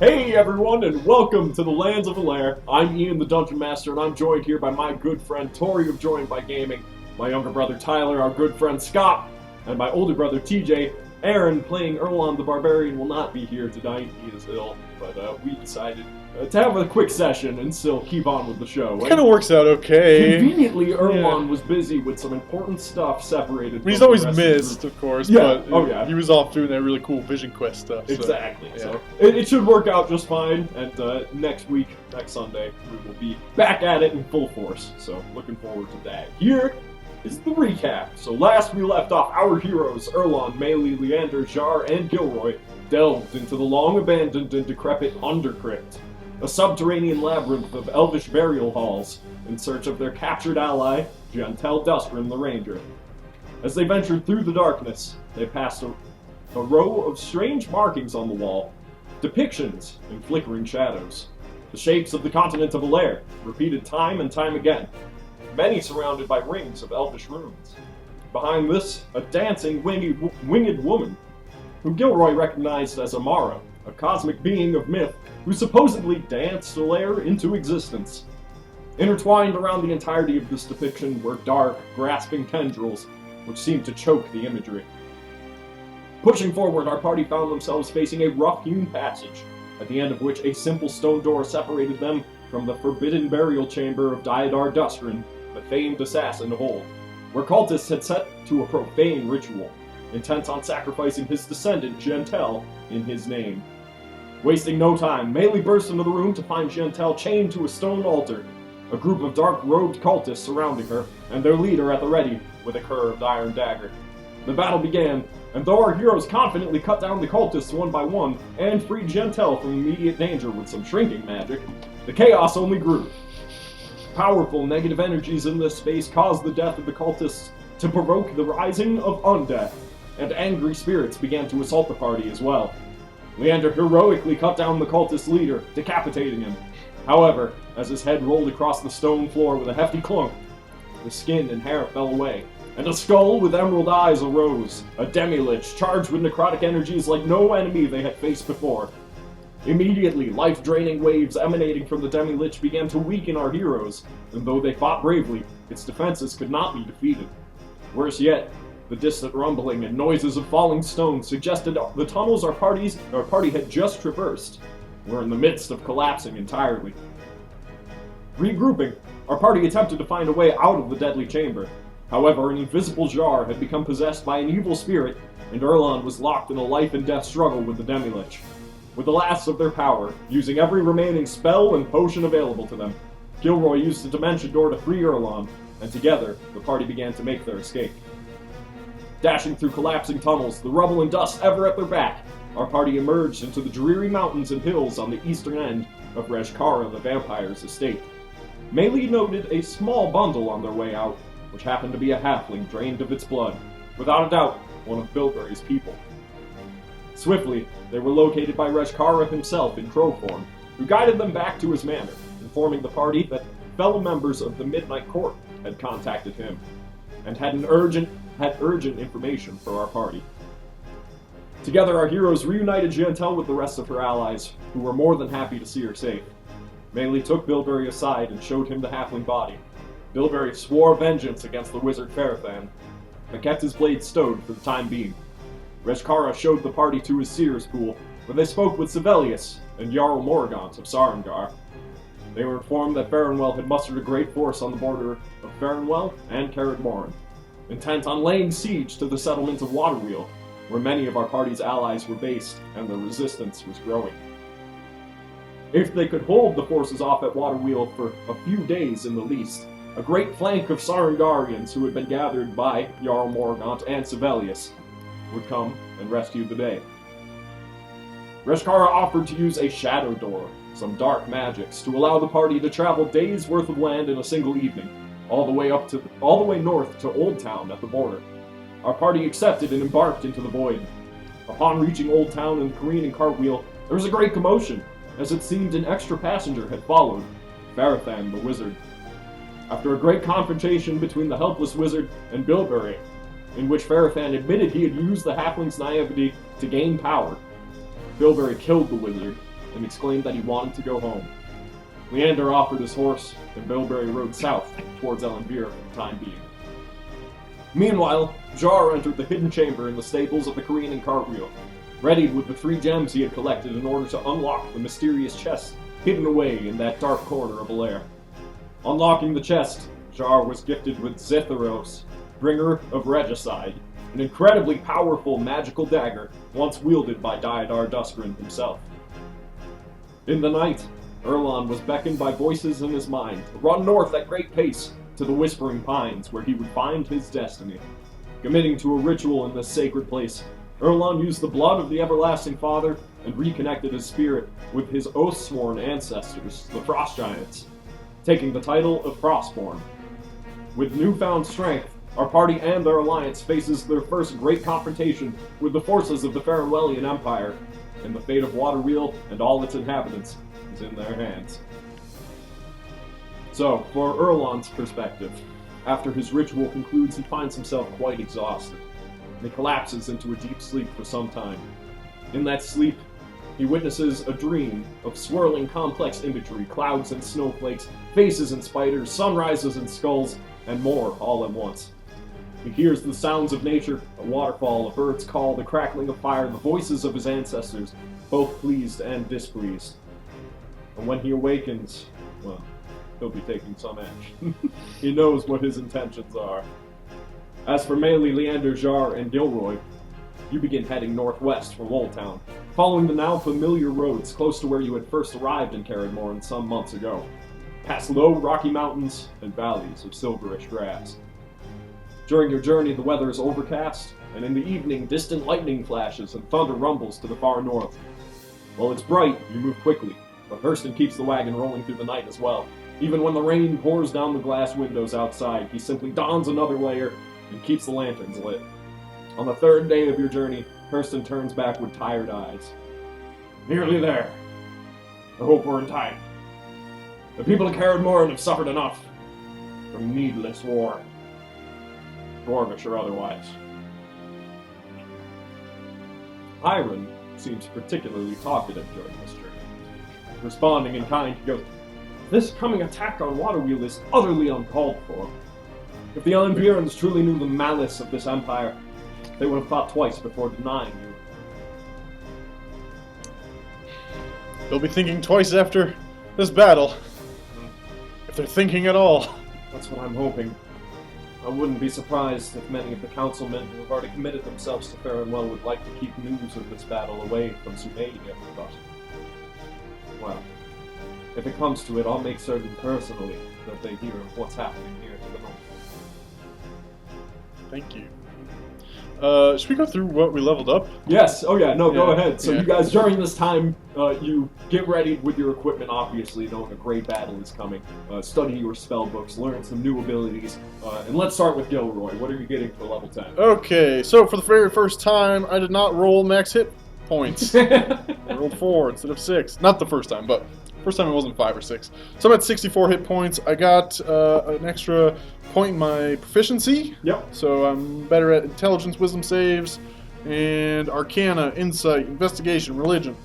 Hey everyone, and welcome to the lands of Alaire. I'm Ian the Dungeon Master, and I'm joined here by my good friend Tori of Joined by Gaming, my younger brother Tyler, our good friend Scott, and my older brother TJ. Aaron, playing Urlan the Barbarian, will not be here tonight. He is ill, but we decided to have a quick session and still keep on with the show. Kind of works out okay. Conveniently, Urlan was busy with some important stuff separated. He's always missed, of course, yeah. but he was off doing that really cool Vision Quest stuff. So, exactly. yeah. So it should work out just fine, and next week, next Sunday, we will be back at it in full force. So looking forward to that. Here is the recap. So last we left off, our heroes, Urlan, Melee, Leander, Jar, and Gilroy, delved into the long-abandoned and decrepit Undercrypt, a subterranean labyrinth of elvish burial halls, in search of their captured ally, Gentel Dustrin the Ranger. As they ventured through the darkness, they passed a row of strange markings on the wall, depictions in flickering shadows, the shapes of the continent of Alaire, repeated time and time again, many surrounded by rings of elvish runes. Behind this, a dancing, winged woman, who Gilroy recognized as Amara, a cosmic being of myth who supposedly danced Alaire into existence. Intertwined around the entirety of this depiction were dark, grasping tendrils, which seemed to choke the imagery. Pushing forward, our party found themselves facing a rough-hewn passage, at the end of which a simple stone door separated them from the forbidden burial chamber of Diodar Dustrin, the famed assassin Hold, where cultists had set to a profane ritual, intent on sacrificing his descendant, Gentel, in his name. Wasting no time, Melee burst into the room to find Gentel chained to a stone altar, a group of dark-robed cultists surrounding her, and their leader at the ready with a curved iron dagger. The battle began, and though our heroes confidently cut down the cultists one by one, and freed Gentel from immediate danger with some shrinking magic, the chaos only grew. Powerful negative energies in this space caused the death of the cultists to provoke the rising of undeath, and angry spirits began to assault the party as well. Leander heroically cut down the cultist leader, decapitating him. However, as his head rolled across the stone floor with a hefty clunk, the skin and hair fell away, and a skull with emerald eyes arose, a demi-lich charged with necrotic energies like no enemy they had faced before. Immediately, life-draining waves emanating from the demi-lich began to weaken our heroes, and though they fought bravely, its defenses could not be defeated. Worse yet, the distant rumbling and noises of falling stones suggested the tunnels our party had just traversed were in the midst of collapsing entirely. Regrouping, our party attempted to find a way out of the deadly chamber. However, an invisible jar had become possessed by an evil spirit, and Urlan was locked in a life-and-death struggle with the demi-lich. With the last of their power, using every remaining spell and potion available to them, Gilroy used the dimension door to free Urlan, and together, the party began to make their escape. Dashing through collapsing tunnels, the rubble and dust ever at their back, our party emerged into the dreary mountains and hills on the eastern end of Reshkara the vampire's estate. Melee noted a small bundle on their way out, which happened to be a halfling drained of its blood, without a doubt one of Bilberry's people. Swiftly, they were located by Reshkara himself in crow form, who guided them back to his manor, informing the party that fellow members of the Midnight Court had contacted him, and had urgent information for our party. Together, our heroes reunited Gentel with the rest of her allies, who were more than happy to see her safe. Melee took Bilberry aside and showed him the halfling body. Bilberry swore vengeance against the wizard Farethan, but kept his blade stowed for the time being. Reshkara showed the party to his seer's pool, where they spoke with Sevelius and Jarl Morgaunt of Sarengar. They were informed that Farenwell had mustered a great force on the border of Farenwell and Caradmoran, intent on laying siege to the settlement of Waterwheel, where many of our party's allies were based and the resistance was growing. If they could hold the forces off at Waterwheel for a few days in the least, a great flank of Sarengarians who had been gathered by Jarl Morgaunt and Sevelius would come and rescue the day. Reshkara offered to use a shadow door, some dark magics, to allow the party to travel days' worth of land in a single evening, all the way north to Old Town at the border. Our party accepted and embarked into the void. Upon reaching Old Town and the careening cartwheel, there was a great commotion, as it seemed an extra passenger had followed, Farethan the wizard. After a great confrontation between the helpless wizard and Bilberry, in which Farethan admitted he had used the halfling's naivety to gain power, Bilberry killed the wizard, and exclaimed that he wanted to go home. Leander offered his horse, and Bilberry rode south towards Alaire for the time being. Meanwhile, Jar entered the hidden chamber in the stables of the careening cartwheel, readied with the 3 gems he had collected in order to unlock the mysterious chest hidden away in that dark corner of Alaire. Unlocking the chest, Jar was gifted with Zitharos, bringer of regicide, an incredibly powerful magical dagger once wielded by Diodar Dustgrin himself. In the night, Urlan was beckoned by voices in his mind to run north at great pace to the Whispering Pines, where he would find his destiny. Committing to a ritual in this sacred place, Urlan used the blood of the Everlasting Father and reconnected his spirit with his oath-sworn ancestors, the Frost Giants, taking the title of Frostborn. With newfound strength, our party and their alliance faces their first great confrontation with the forces of the Farenwellian Empire, and the fate of Waterwheel and all its inhabitants is in their hands. So, for Urlan's perspective, after his ritual concludes, he finds himself quite exhausted, and he collapses into a deep sleep for some time. In that sleep, he witnesses a dream of swirling complex imagery, clouds and snowflakes, faces and spiders, sunrises and skulls, and more all at once. He hears the sounds of nature, a waterfall, a bird's call, the crackling of fire, the voices of his ancestors, both pleased and displeased. And when he awakens, well, he'll be taking some action. He knows what his intentions are. As for Melee, Leander, Jar, and Gilroy, you begin heading northwest from Old Town, following the now familiar roads close to where you had first arrived in Caradmoran some months ago, past low rocky mountains and valleys of silverish grass. During your journey, the weather is overcast, and in the evening, distant lightning flashes and thunder rumbles to the far north. While it's bright, you move quickly, but Hurston keeps the wagon rolling through the night as well. Even when the rain pours down the glass windows outside, he simply dons another layer and keeps the lanterns lit. On the 3rd day of your journey, Hurston turns back with tired eyes. Nearly there. I hope we're in time. The people of Caradmoran have suffered enough from needless war, dwarvish or otherwise. Hiron seems particularly talkative during this journey. Responding in kind, he goes, "This coming attack on Waterwheel is utterly uncalled for. If the Alaire truly knew the malice of this empire, they would have thought twice before denying you." They'll be thinking twice after this battle. If they're thinking at all. That's what I'm hoping. I wouldn't be surprised if many of the councilmen who have already committed themselves to Farenwell would like to keep news of this battle away from Sumedia, but... well, if it comes to it, I'll make certain personally that they hear of what's happening here to the north. Thank you. Should we go through what we leveled up? Yes. Oh yeah. No. Go ahead. So yeah. you guys, during this time, you get ready with your equipment. Obviously, knowing a great battle is coming. Study your spell books. Learn some new abilities. And let's start with Gilroy. What are you getting for level 10? Okay. So for the very first time, I did not roll max hit points. I rolled 4 instead of 6. Not the first time, but first time it wasn't 5 or 6. So I'm at 64 hit points. I got an extra point in my proficiency. Yep. So I'm better at intelligence, wisdom saves, and arcana, insight, investigation, religion.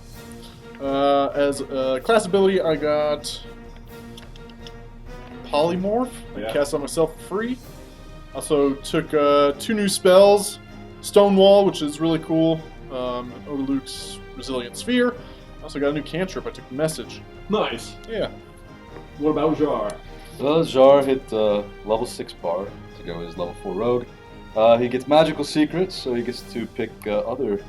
As a class ability, I got polymorph. I cast on myself for free. Also took 2 new spells. Stonewall, which is really cool. Odaluk's Resilient Sphere. Also got a new cantrip. I took Message. Nice. Yeah. What about Jar? Well, Jar hit level 6 bar to go his level 4 rogue. He gets magical secrets, so he gets to pick other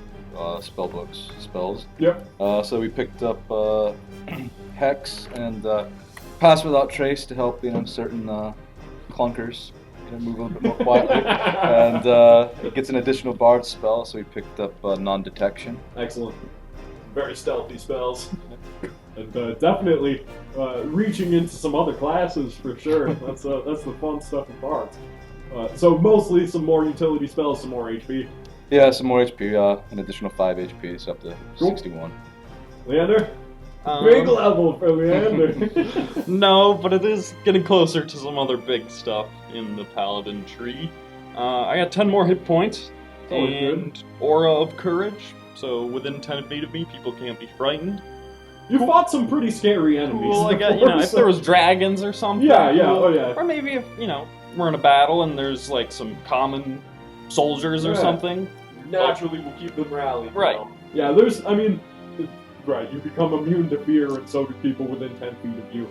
spells. Yep. So we picked up Hex and Pass Without Trace to help certain clunkers move a little bit more quietly. And he gets an additional bard spell, so we picked up Non-Detection. Excellent. Very stealthy spells. And definitely reaching into some other classes for sure. That's the fun stuff in bards. So mostly some more utility spells, some more HP. Yeah, some more HP, an additional 5 HP, so up to Cool. 61. Leander? Big level for Leander. No, but it is getting closer to some other big stuff in the Paladin tree. I got 10 more hit points, Always and Aura of Courage, so within 10 feet of me, people can't be frightened. You fought some pretty scary enemies. Cool, I got, before, if there was dragons or something. Yeah, yeah, cool. oh yeah. Or maybe if, we're in a battle and there's like some common soldiers or Yeah. something. Naturally, we'll keep them rallied. Right. Yeah, right, you become immune to fear, and so do people within 10 feet of you.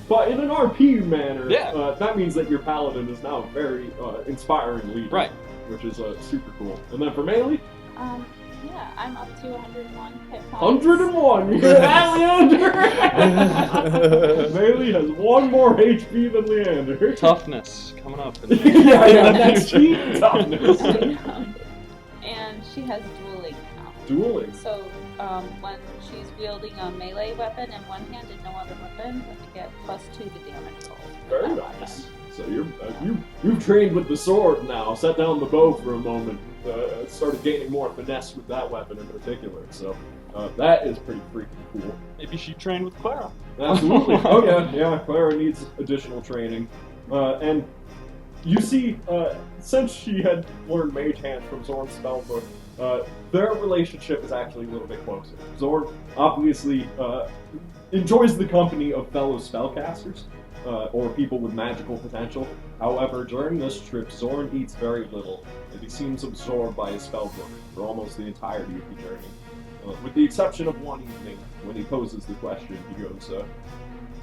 But in an RP manner, Yeah. That means that your paladin is now a very inspiring leader. Right. Which is super cool. And then for Melee, Yeah, I'm up to 101 hit points. 101! You hear that, Leander? Melee has 1 more HP than Leander. Toughness coming up. yeah, that's speed toughness. And she has dueling now. Dueling. So when she's wielding a melee weapon in one hand and no other weapon, I get +2 to damage roll. Very nice. So you've trained with the sword now. Set down the bow for a moment. Started gaining more finesse with that weapon in particular. So that is pretty freaking cool. Maybe she trained with Clara. Absolutely. Oh yeah. Clara needs additional training, and you see, since she had learned Mage Hand from Zorn's spellbook, their relationship is actually a little bit closer. Zorn obviously enjoys the company of fellow spellcasters. Or people with magical potential. However, during this trip, Zorn eats very little, and he seems absorbed by his spellbook for almost the entirety of the journey. With the exception of one evening, when he poses the question, he goes,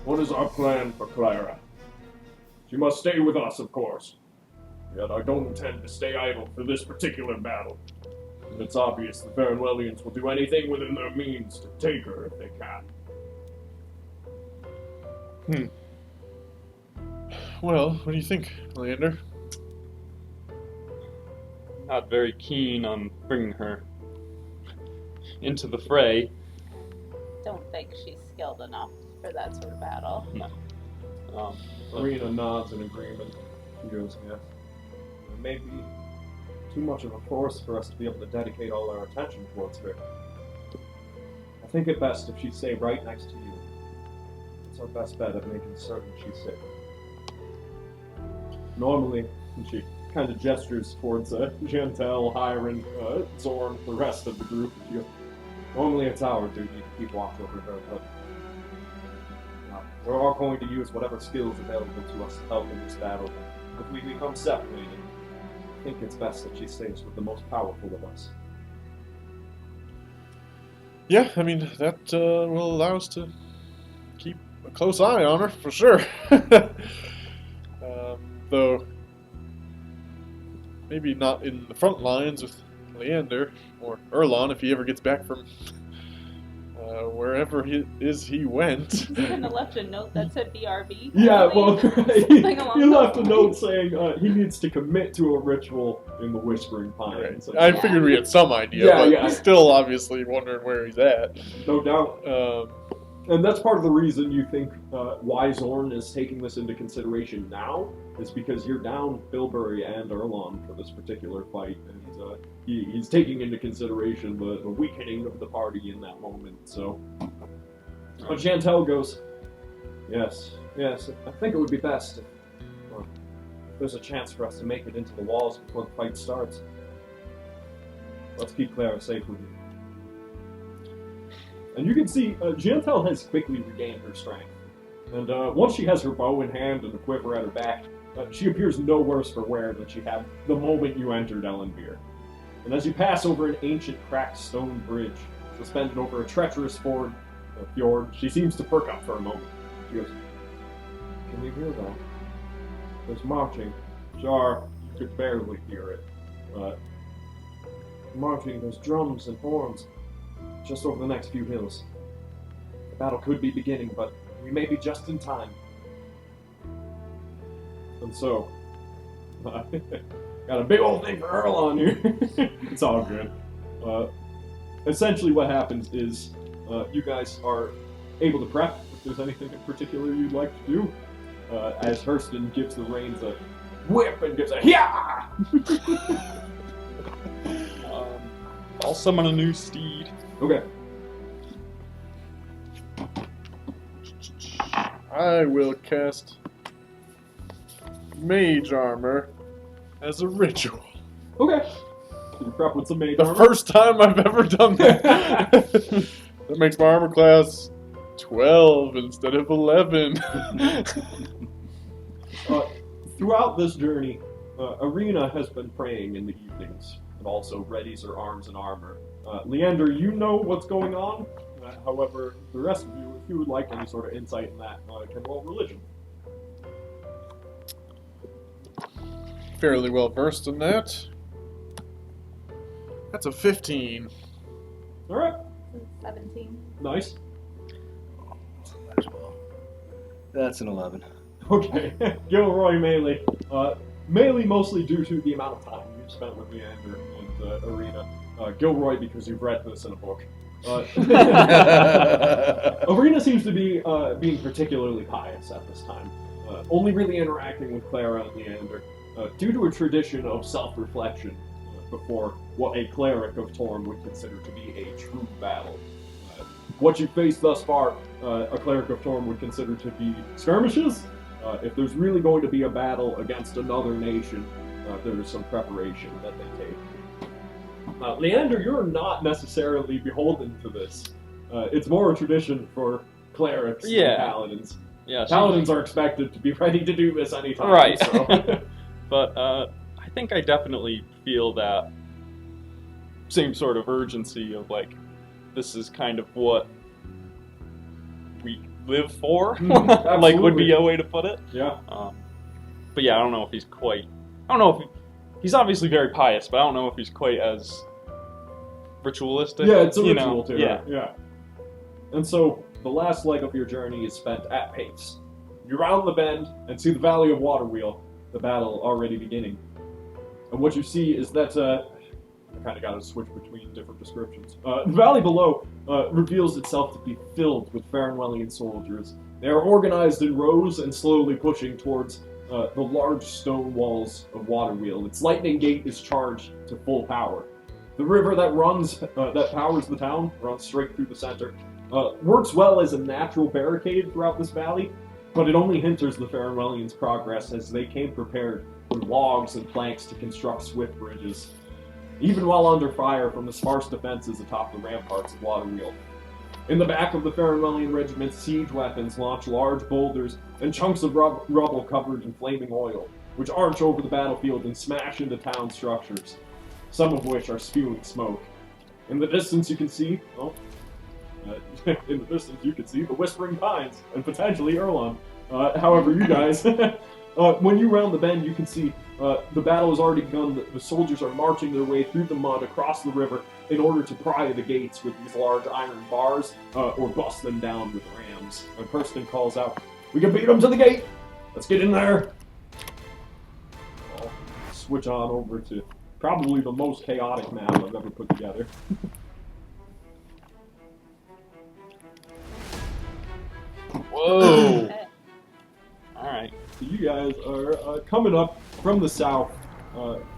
"What is our plan for Clara? She must stay with us, of course. Yet I don't intend to stay idle for this particular battle. And it's obvious the Farenwellians will do anything within their means to take her if they can." Well, what do you think, Leander? Not very keen on bringing her into the fray. Don't think she's skilled enough for that sort of battle. No. Arena nods in agreement. She goes, "Yes. It may be too much of a force for us to be able to dedicate all our attention towards her. I think it best if she stay right next to you. It's our best bet at making certain she's safe." Normally, and she kind of gestures towards Jantel, Hiron, Zorn, the rest of the group. She goes, "Normally it's our duty to keep watch over her, but we're all going to use whatever skills available to us to help in this battle. If we become separated, I think it's best that she stays with the most powerful of us." Yeah, I mean, that will allow us to keep a close eye on her, for sure. Though, maybe not in the front lines with Leander, or Urlan if he ever gets back from wherever he went. He kind of left a note that said BRB. Yeah, well, he left a those note lines. saying he needs to commit to a ritual in the Whispering Pines. I figured we had some idea, Yeah, but yeah. still obviously wondering where he's at. No doubt. And that's part of the reason you think why Zorn is taking this into consideration now, is because you're down Bilberry and Urlan for this particular fight, and he's taking into consideration the weakening of the party in that moment. So, but Jantel goes, yes, I think it would be best if there's a chance for us to make it into the walls before the fight starts. Let's keep Clara safe with you. And you can see, Jantel has quickly regained her strength. And once she has her bow in hand and a quiver at her back, she appears no worse for wear than she had the moment you entered Ellenbeer. And as you pass over an ancient cracked stone bridge, suspended over a treacherous fjord, she seems to perk up for a moment. She goes, "Can you hear that? There's marching. Jar, you could barely hear it. Marching, there's drums and horns. Just over the next few hills. The battle could be beginning, but we may be just in time." And so, got a big old thing for Urlan here. It's all good. Essentially what happens is, you guys are able to prep if there's anything in particular you'd like to do. As Hurston gives the reins a whip and gives a "Hyah!" I'll summon a new steed. Okay. I will cast Mage Armor as a ritual. Okay. Can you prep with some mage The armor? first time I've ever done that. That makes my armor class 12 instead of 11. Throughout this journey, Arena has been praying in the evenings and also readies her arms and armor. Leander, you know what's going on. However, the rest of you, if you would like any sort of insight in that, can roll religion. Fairly well versed in that. That's a 15. All right, 17. nice. Might as well. That's an 11. Okay, Gilroy Melee. Melee mostly due to the amount of time you've spent with Leander and Arena. Gilroy because you've read this in a book. Arena seems to be being particularly pious at this time, only really interacting with Clara and Leander due to a tradition of self-reflection before what a cleric of Torm would consider to be a true battle. What you've faced thus far, a cleric of Torm would consider to be skirmishes. If there's really going to be a battle against another nation, there is some preparation that they take. Leander, you're not necessarily beholden to this. It's more a tradition for clerics than paladins. Yeah, Paladins are expected to be ready to do this anytime. Right. So. But I think I definitely feel that same sort of urgency of like, this is kind of what we live for. Like, would be a way to put it. Yeah. But yeah, I don't know if he's quite. I don't know if he's obviously very pious, but I don't know if he's quite as ritualistic. Yeah, it's a ritual too. Yeah. Yeah. And so the last leg of your journey is spent at pace. You round the bend and see the Valley of Waterwheel, the battle already beginning. And what you see is that I kind of got to switch between different descriptions. The valley below reveals itself to be filled with Farenwellian soldiers. They are organized in rows and slowly pushing towards the large stone walls of Waterwheel. Its lightning gate is charged to full power. The river that powers the town runs straight through the center. Works well as a natural barricade throughout this valley, but it only hinders the Farenwellians' progress as they came prepared with logs and planks to construct swift bridges, even while under fire from the sparse defenses atop the ramparts of Waterwheel. In the back of the Farenwellian regiment's siege weapons launch large boulders and chunks of rubble covered in flaming oil, which arch over the battlefield and smash into town structures, some of which are spewing smoke. In the distance you can see, the Whispering Pines and potentially Urlan. However, you guys, when you round the bend, you can see the battle has already begun. The soldiers are marching their way through the mud across the river in order to pry the gates with these large iron bars or bust them down with rams. And Hurston calls out, "We can beat them to the gate! Let's get in there!" I'll switch on over to probably the most chaotic map I've ever put together. Whoa! Alright. So you guys are coming up from the south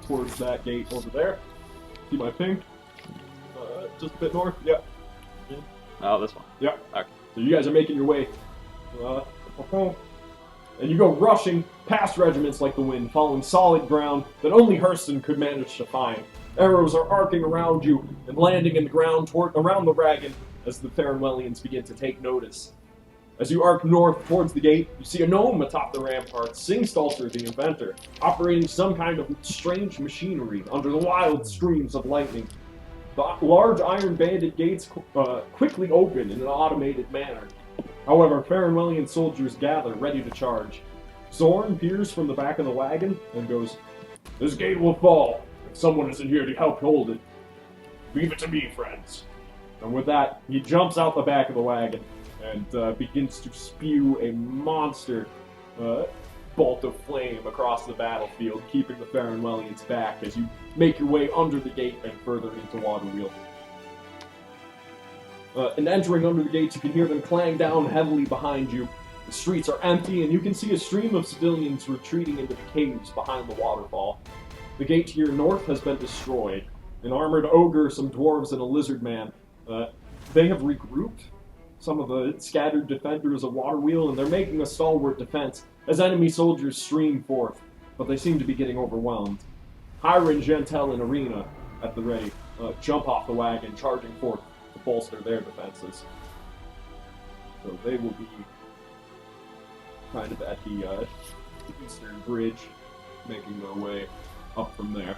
towards that gate over there. See my ping? Just a bit north? Yep. Oh, this one. Yep. Okay. So you guys are making your way. And you go rushing past regiments like the wind, following solid ground that only Hurston could manage to find. Arrows are arcing around you and landing in the ground around the wagon as the Farenwellians begin to take notice. As you arc north towards the gate, you see a gnome atop the ramparts, Singstalter the inventor, operating some kind of strange machinery under the wild streams of lightning. The large iron-banded gates quickly open in an automated manner. However, Farenwellian soldiers gather, ready to charge. Zorn peers from the back of the wagon and goes, "This gate will fall if someone isn't here to help hold it. Leave it to me, friends." And with that, he jumps out the back of the wagon and begins to spew a monster bolt of flame across the battlefield, keeping the Farenwellians back as you make your way under the gate and further into Waterwheel. And entering under the gates, you can hear them clang down heavily behind you. The streets are empty, and you can see a stream of civilians retreating into the caves behind the waterfall. The gate to your north has been destroyed. An armored ogre, some dwarves, and a lizard man. They have regrouped some of the scattered defenders of Waterwheel, and they're making a stalwart defense as enemy soldiers stream forth, but they seem to be getting overwhelmed. Hiron, Gentel, and Arena, at the ready, jump off the wagon, charging forth to bolster their defenses. So they will be kind of at the eastern bridge, making their way up from there.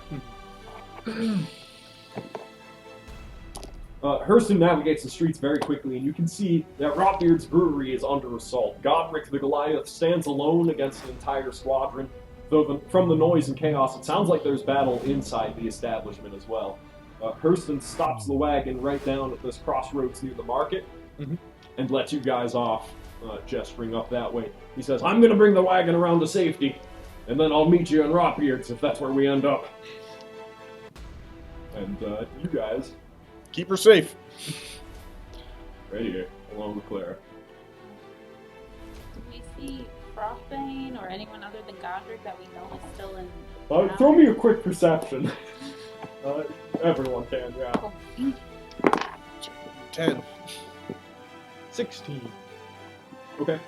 Hurston navigates the streets very quickly, and you can see that Rotbeard's brewery is under assault. Godric the Goliath stands alone against an entire squadron, though from the noise and chaos, it sounds like there's battle inside the establishment as well. Hurston stops the wagon right down at this crossroads near the market, and lets you guys off, gesturing up that way. He says, "I'm going to bring the wagon around to safety, and then I'll meet you in Rotbeard's if that's where we end up." And you guys... Keep her safe. right here, along with Clara. Do we see Frostbane or anyone other than Godric that we know is still in Throw me a quick perception. Everyone can, yeah. Oh, 10. 16. Okay.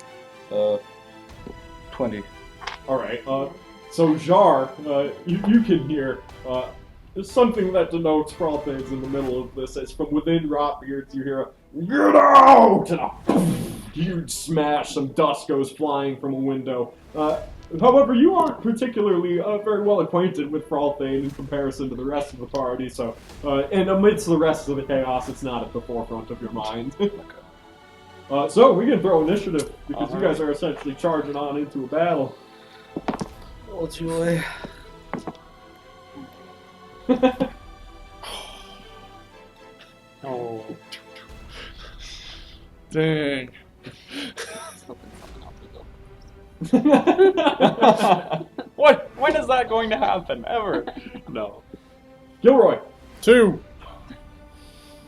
20. Alright, so Jar, you can hear, there's something that denotes Frostbane's in the middle of this. As from within Rotbeard's, you hear a, "Get out!" and a huge smash, some dust goes flying from a window. However, you aren't particularly very well acquainted with Frostbane in comparison to the rest of the party, so, and amidst the rest of the chaos, it's not at the forefront of your mind. So, we can throw initiative, because you guys are essentially charging on into a battle. Oh, joy. Oh. Dang. What? When is that going to happen? Ever? No. Gilroy, 2.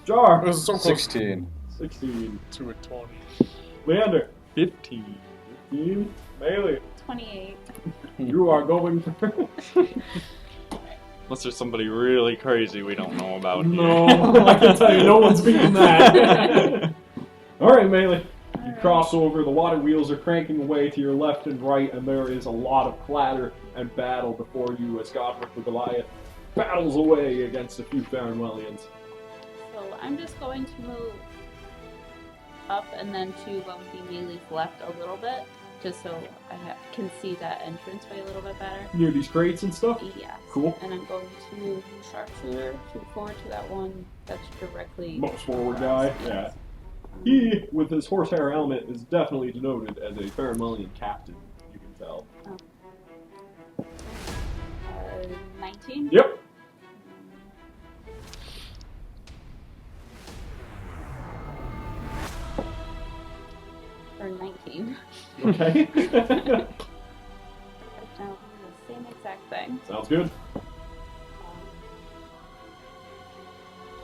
Jar, This is so close. 16. 16, 2 and 20. Leander, 15. 15, Melee, 28. you are going for... Unless there's somebody really crazy we don't know about No, here. I can tell you, no one's beating that. Alright, Melee. You cross over, the water wheels are cranking away to your left and right, and there is a lot of clatter and battle before you as Godric the Goliath battles away against a few Farenwellians. So I'm just going to move up and then to what would be Melee's left a little bit, just so I can see that entranceway a little bit better. Near these crates and stuff? Yes. Cool. And I'm going to sharpshooter shoot forward to that one that's directly Most forward across. guy, yeah. He, with his horsehair helmet, is definitely denoted as a Farenwellian captain, you can tell. 19? Yep. Or 19. Okay. Now, the same exact thing. Sounds good.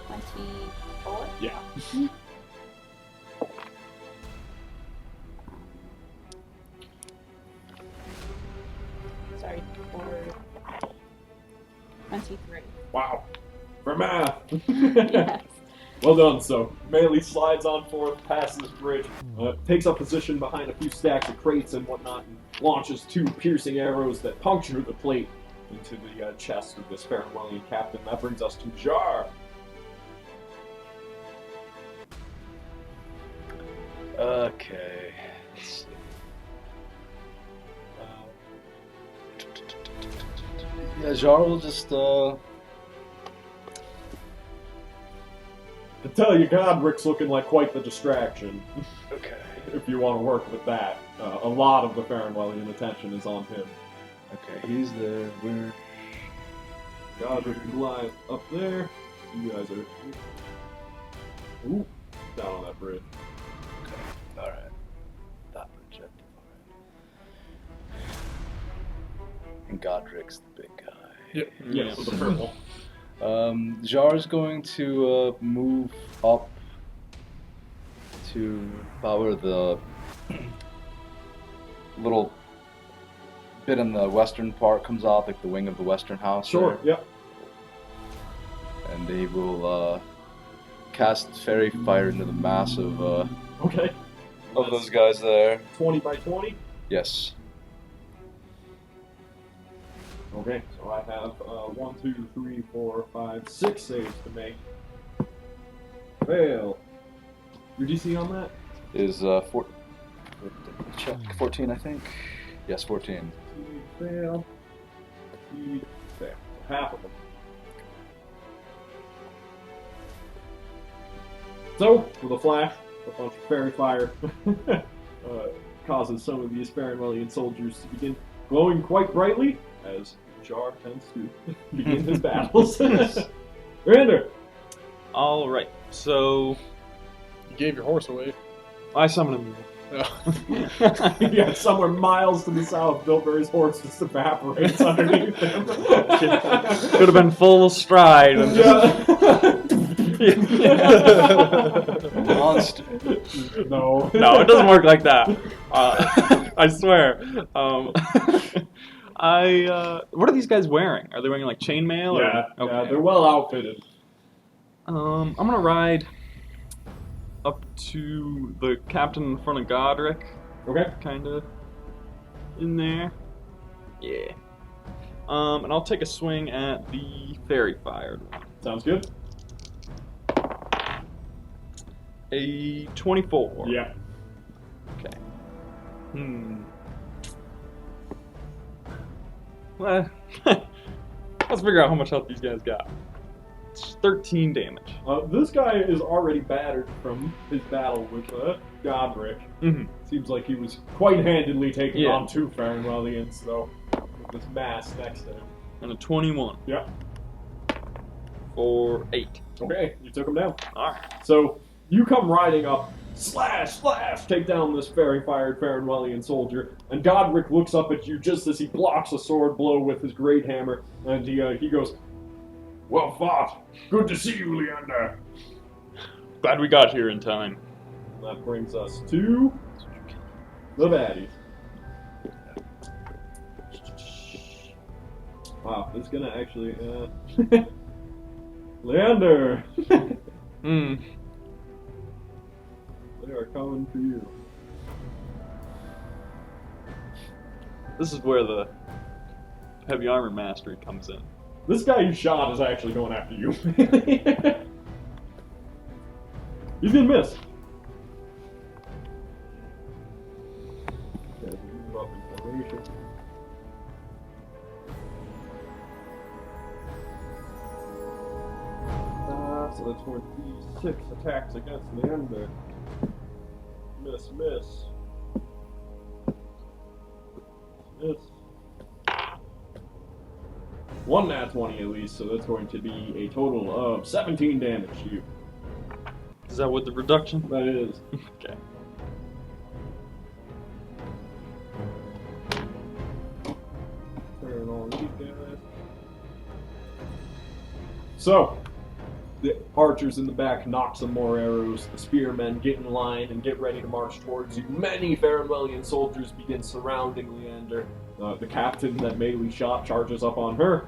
24? Yeah. Sorry, for 23. Wow. For math. Yes. Well done, so Melee slides on forth past this bridge, takes up position behind a few stacks of crates and whatnot, and launches 2 piercing arrows that puncture the plate into the chest of this Farenwellian captain. That brings us to Jar. Okay. Let's see. Yeah, Jar will just, To tell you, Godric's looking like quite the distraction, Okay. if you want to work with that. A lot of the Farenwellian attention is on him. Okay, he's there. Where? Godric and Goliath up there. You guys are... Ooh, down on that bridge. Okay, alright. That bridge. Alright. And Godric's the big guy. Yep. Yeah, with the purple. Jar's going to move up to power the little bit in the western part comes off, like the wing of the western house. Sure, there. yep. And they will cast fairy fire into the mass of Okay. those guys there. 20 by 20? Yes. Okay, so I have 1, 2, 3, 4, 5, 6 saves to make. Fail. Your DC on that? is check 14, I think. Yes, 14. Fail. Fail. Half of them. So, with a flash, a bunch of fairy fire causes some of these Farenwellian soldiers to begin glowing quite brightly, as Jar tends to begin his battles. Rander! Alright, so You gave your horse away. I summon him. Yeah, somewhere miles to the south, Bilberry's horse just evaporates underneath him. Could have been full stride and Monster. No. No, it doesn't work like that. I swear. What are these guys wearing? Are they wearing like chainmail? Yeah, Or? yeah, they're well outfitted. I'm gonna ride up to the captain in front of Godric, Okay. kind of in there. Yeah. And I'll take a swing at the fairy fired one. Sounds good. A 24. Yeah. Okay. Well, let's figure out how much health these guys got. It's 13 damage. This guy is already battered from his battle with Godric. Mm-hmm. Seems like he was quite handedly taking Yeah. on two Farenwellians, though, with this mass next to him. And a 21 Yeah. for 8. Okay, you took him down. Alright. So, you come riding up, slash, slash, take down this fairy-fired Farenwellian soldier, and Godric looks up at you just as he blocks a sword blow with his great hammer, and he goes, "Well fought. Good to see you, Leander." Glad we got here in time. And that brings us to the baddies. Wow, this is gonna actually, Leander! Hmm. They are coming for you. This is where the heavy armor mastery comes in. This guy you shot is actually going after you. He's gonna miss. Okay, move up in formation. So that's going to be 6 attacks against Leander. Miss, miss. Miss. One nat 20 at least, so that's going to be a total of 17 damage to you. Is that with the reduction? That is. Okay. Turn on these guys. So, the archers in the back knock some more arrows. The spearmen get in line and get ready to march towards you. Many Farenwellian soldiers begin surrounding Leander. The captain that melee shot charges up on her.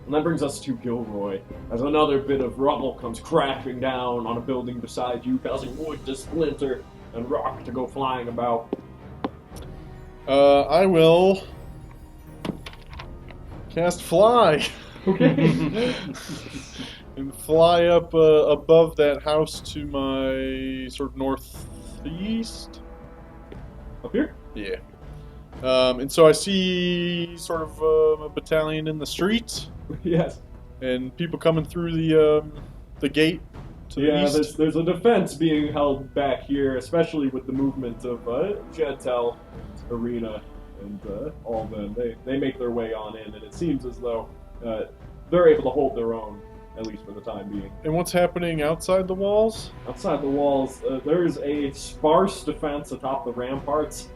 And that brings us to Gilroy, as another bit of rubble comes crashing down on a building beside you, causing wood to splinter and rock to go flying about. I will cast Fly. Okay. And fly up above that house to my sort of northeast. Up here? Yeah. And so I see sort of a battalion in the street Yes. and people coming through the gate to the Yeah, east. there's a defense being held back here, especially with the movement of Jetel and Arena and all them. They make their way on in, and it seems as though they're able to hold their own, at least for the time being. And what's happening outside the walls? Outside the walls, there's a sparse defense atop the ramparts,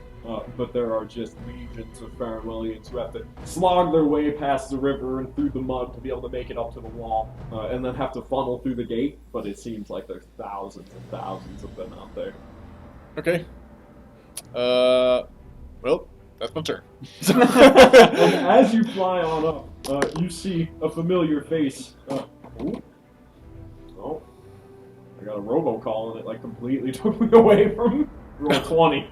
but there are just legions of Farenwellians who have to slog their way past the river and through the mud to be able to make it up to the wall, and then have to funnel through the gate, but it seems like there's thousands and thousands of them out there. Okay. Well, that's my turn. And as you fly on up, you see a familiar face. Ooh. Oh, I got a robocall and it like completely took me away from roll 20.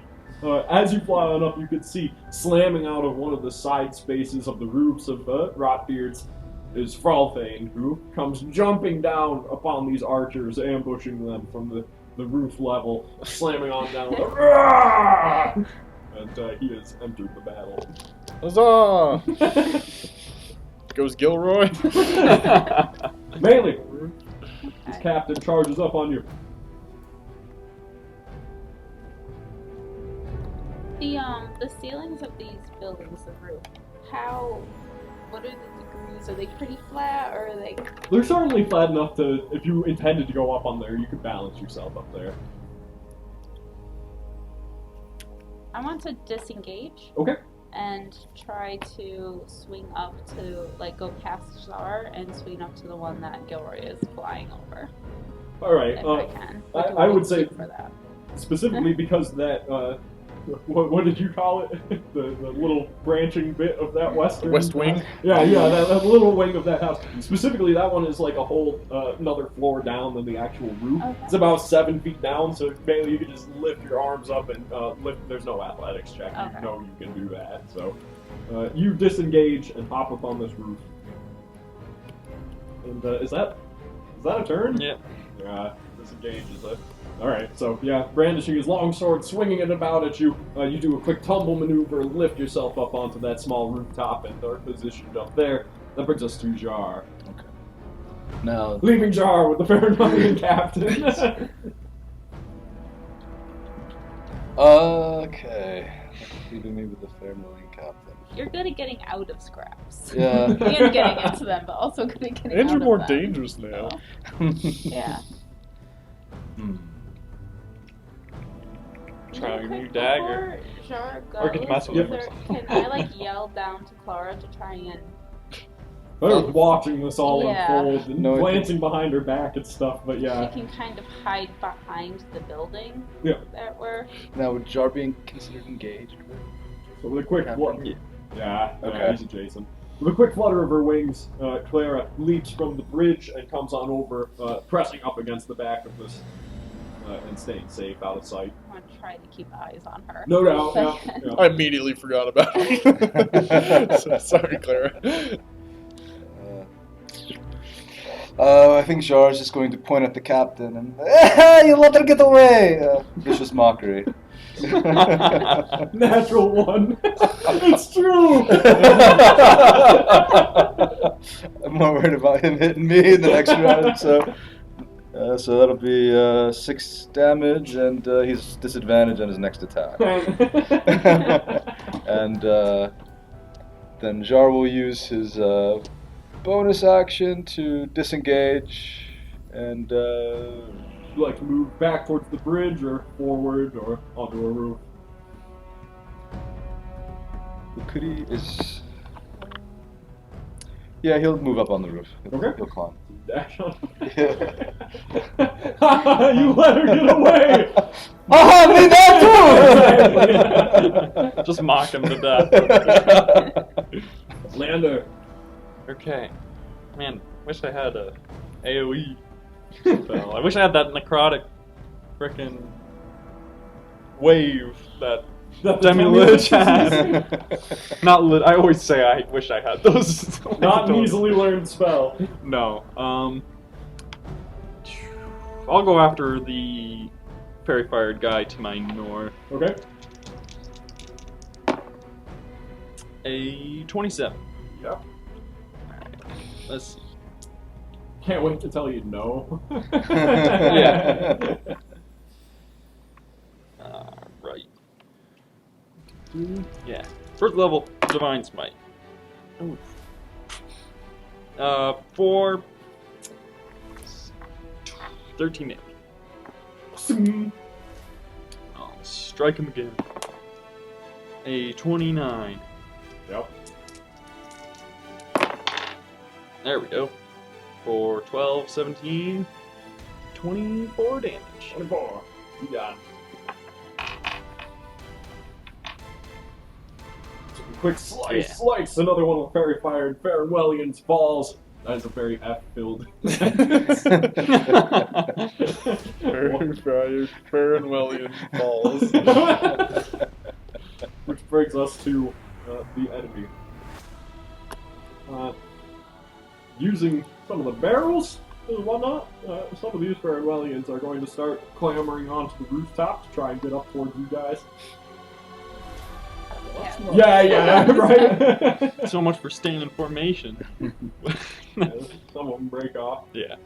As you fly on up, you can see slamming out of one of the side spaces of the roofs of Rotbeards is Fralfane, who comes jumping down upon these archers, ambushing them from the the roof level, slamming on down. And he has entered the battle. Huzzah! Goes Gilroy. Melee. This captain charges up on you. The ceilings of these buildings, the roof, what are the degrees? Are they pretty flat, or are they... They're certainly flat enough to, if you intended to go up on there, you could balance yourself up there. I want to disengage. Okay. And try to swing up to, like, go past Czar and swing up to the one that Gilroy is flying over. Alright, If I can. I would say, for that. specifically because that, what did you call it? the little branching bit of that western... West wing? Yeah, that little wing of that house. Specifically, that one is like a whole, another floor down than the actual roof. Okay. It's about 7 feet down, so mainly you can just lift your arms up and lift. There's no athletics check. Okay. You know you can do that. So you disengage and hop up on this roof. And is that a turn? Yeah. Yeah, disengage is a... Alright, so yeah, brandishing his long sword, swinging it about at you, you do a quick tumble maneuver and lift yourself up onto that small rooftop and are positioned up there. That brings us to Jar. Okay. Now, Leaving Jar with the Farenwellian captain. okay. Leaving me with the Farenwellian captain. You're good at getting out of scraps. Yeah. And getting into them, but also good at getting And out you're of more them. dangerous now. Yeah. Try a Real new quick, dagger. before Jar Or get to mess with goes, can I like yell down to Clara to try and... I was watching this all Yeah. unfold and No, glancing behind her back and stuff, but yeah. She can kind of hide behind the building Yeah. that we're... Now, would Jar being considered engaged? So with a quick Captain. flutter, yeah, Okay. he's adjacent. With a quick flutter of her wings, Clara leaps from the bridge and comes on over, pressing up against the back of this, and staying safe out of sight. I want to try to keep eyes on her. No doubt. Yeah, yeah. I immediately forgot about it. So, sorry, Clara. I think Jar is just going to point at the captain and you let her get away! Vicious mockery. Natural one. It's true. I'm more worried about him hitting me in the next round, so that'll be 6 damage, and he's disadvantaged on his next attack. And then Jar will use his bonus action to disengage, and You like to move back towards the bridge, or forward, or onto a roof. Kukuri is... Yeah, he'll move up on the roof. Okay. He'll climb. Dash on. Yeah. You let her get away. Ah, me that too! Just mock him to death. Lander. Okay. Man, wish I had a AoE spell. I wish I had that necrotic frickin' wave that Demi-Lich has. Not lit. I always say I wish I had those. Not an easily learned spell. No. I'll go after the fairy fired guy to my north. Okay. A 27. Yep. Let's see. Can't wait to tell you no. Yeah. Right. Yeah. First level Divine Smite. Oof. For 13 damage. I'll strike him again. A 29. Yep. There we go. For 12, 17, 24 damage. 24. You got it. Quick slice, Yeah. slice. Another one of the fairy fired Farenwellians falls. That is a very F-filled. Farenwellian falls. Which brings us to the enemy. Using some of the barrels, whatnot, some of these Farenwellians are going to start clambering onto the rooftop to try and get up towards you guys. Yeah, right. So much for staying in formation. Some of them break off. Yeah.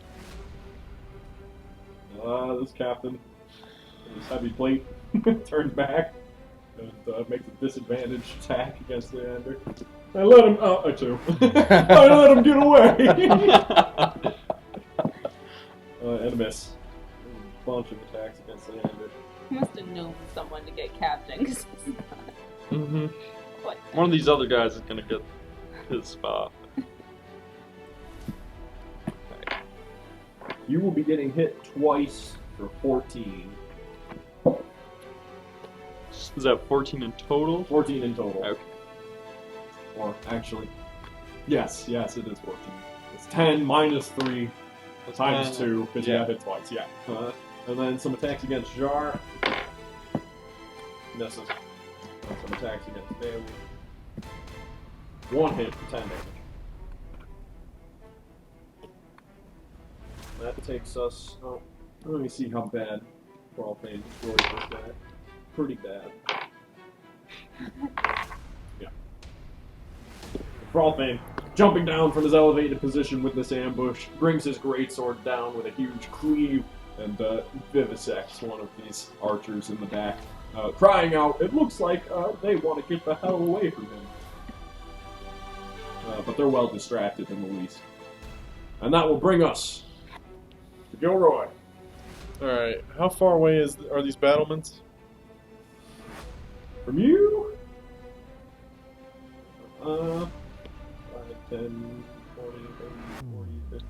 This captain, this heavy plate, turns back and makes a disadvantaged attack against Leander. I let him. I too. I let him get away. And a miss. A bunch of attacks against Leander. He must have known someone to get captain. 'Cause he's not quite One of these other guys is gonna get his spot. You will be getting hit twice for 14. Is that 14 in total? 14 in total. Okay. Or actually, yes, it is 14. It's 10 minus 3 times 2 because you got hit twice. Yeah. And then some attacks against Jar. Misses. And some attacks against Bailey. 1 hit for 10 damage. That takes us. Oh, let me see how bad Profane destroys this guy. Pretty bad. Yeah. Profane, jumping down from his elevated position with this ambush, brings his greatsword down with a huge cleave and vivisects one of these archers in the back, crying out, "It looks like they want to get the hell away from him." But they're well distracted in the least. And that will bring us to Gilroy. Alright, how far away are these battlements? From you? 5, 10, 20, 30, 40, 50,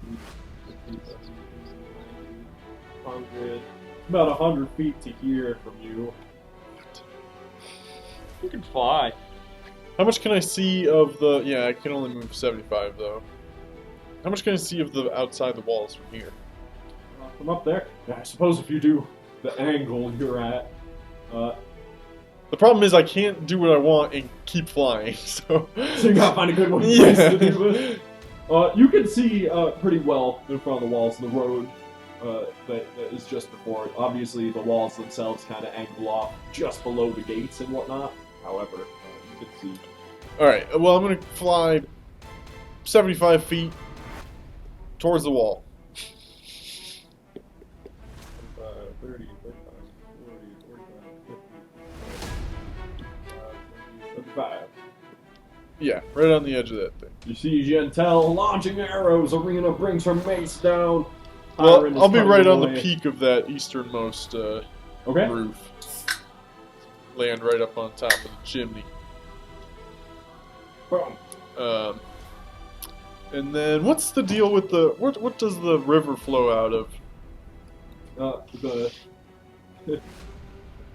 60, 70, 100. About 100 feet to here from you. You can fly. How much can I see of the... Yeah, I can only move 75, though. How much can I see of the outside the walls from here? From up there? Yeah, I suppose if you do the angle you're at. The problem is I can't do what I want and keep flying, so... So you gotta find a good one Yeah. to do this. You can see pretty well in front of the walls, the road that is just before it. Obviously, the walls themselves kind of angle off just below the gates and whatnot. However, you can see. Alright, well, I'm gonna fly 75 feet towards the wall. 30, 35, 40, 45, 50, 75. Yeah, right on the edge of that thing. You see Gentel launching arrows. Arena brings her mace down. Well, Tyron is I'll be coming right on the away. peak of that easternmost Okay. roof. Land right up on top of the chimney. Boom. And then what's the deal with the... What does the river flow out of?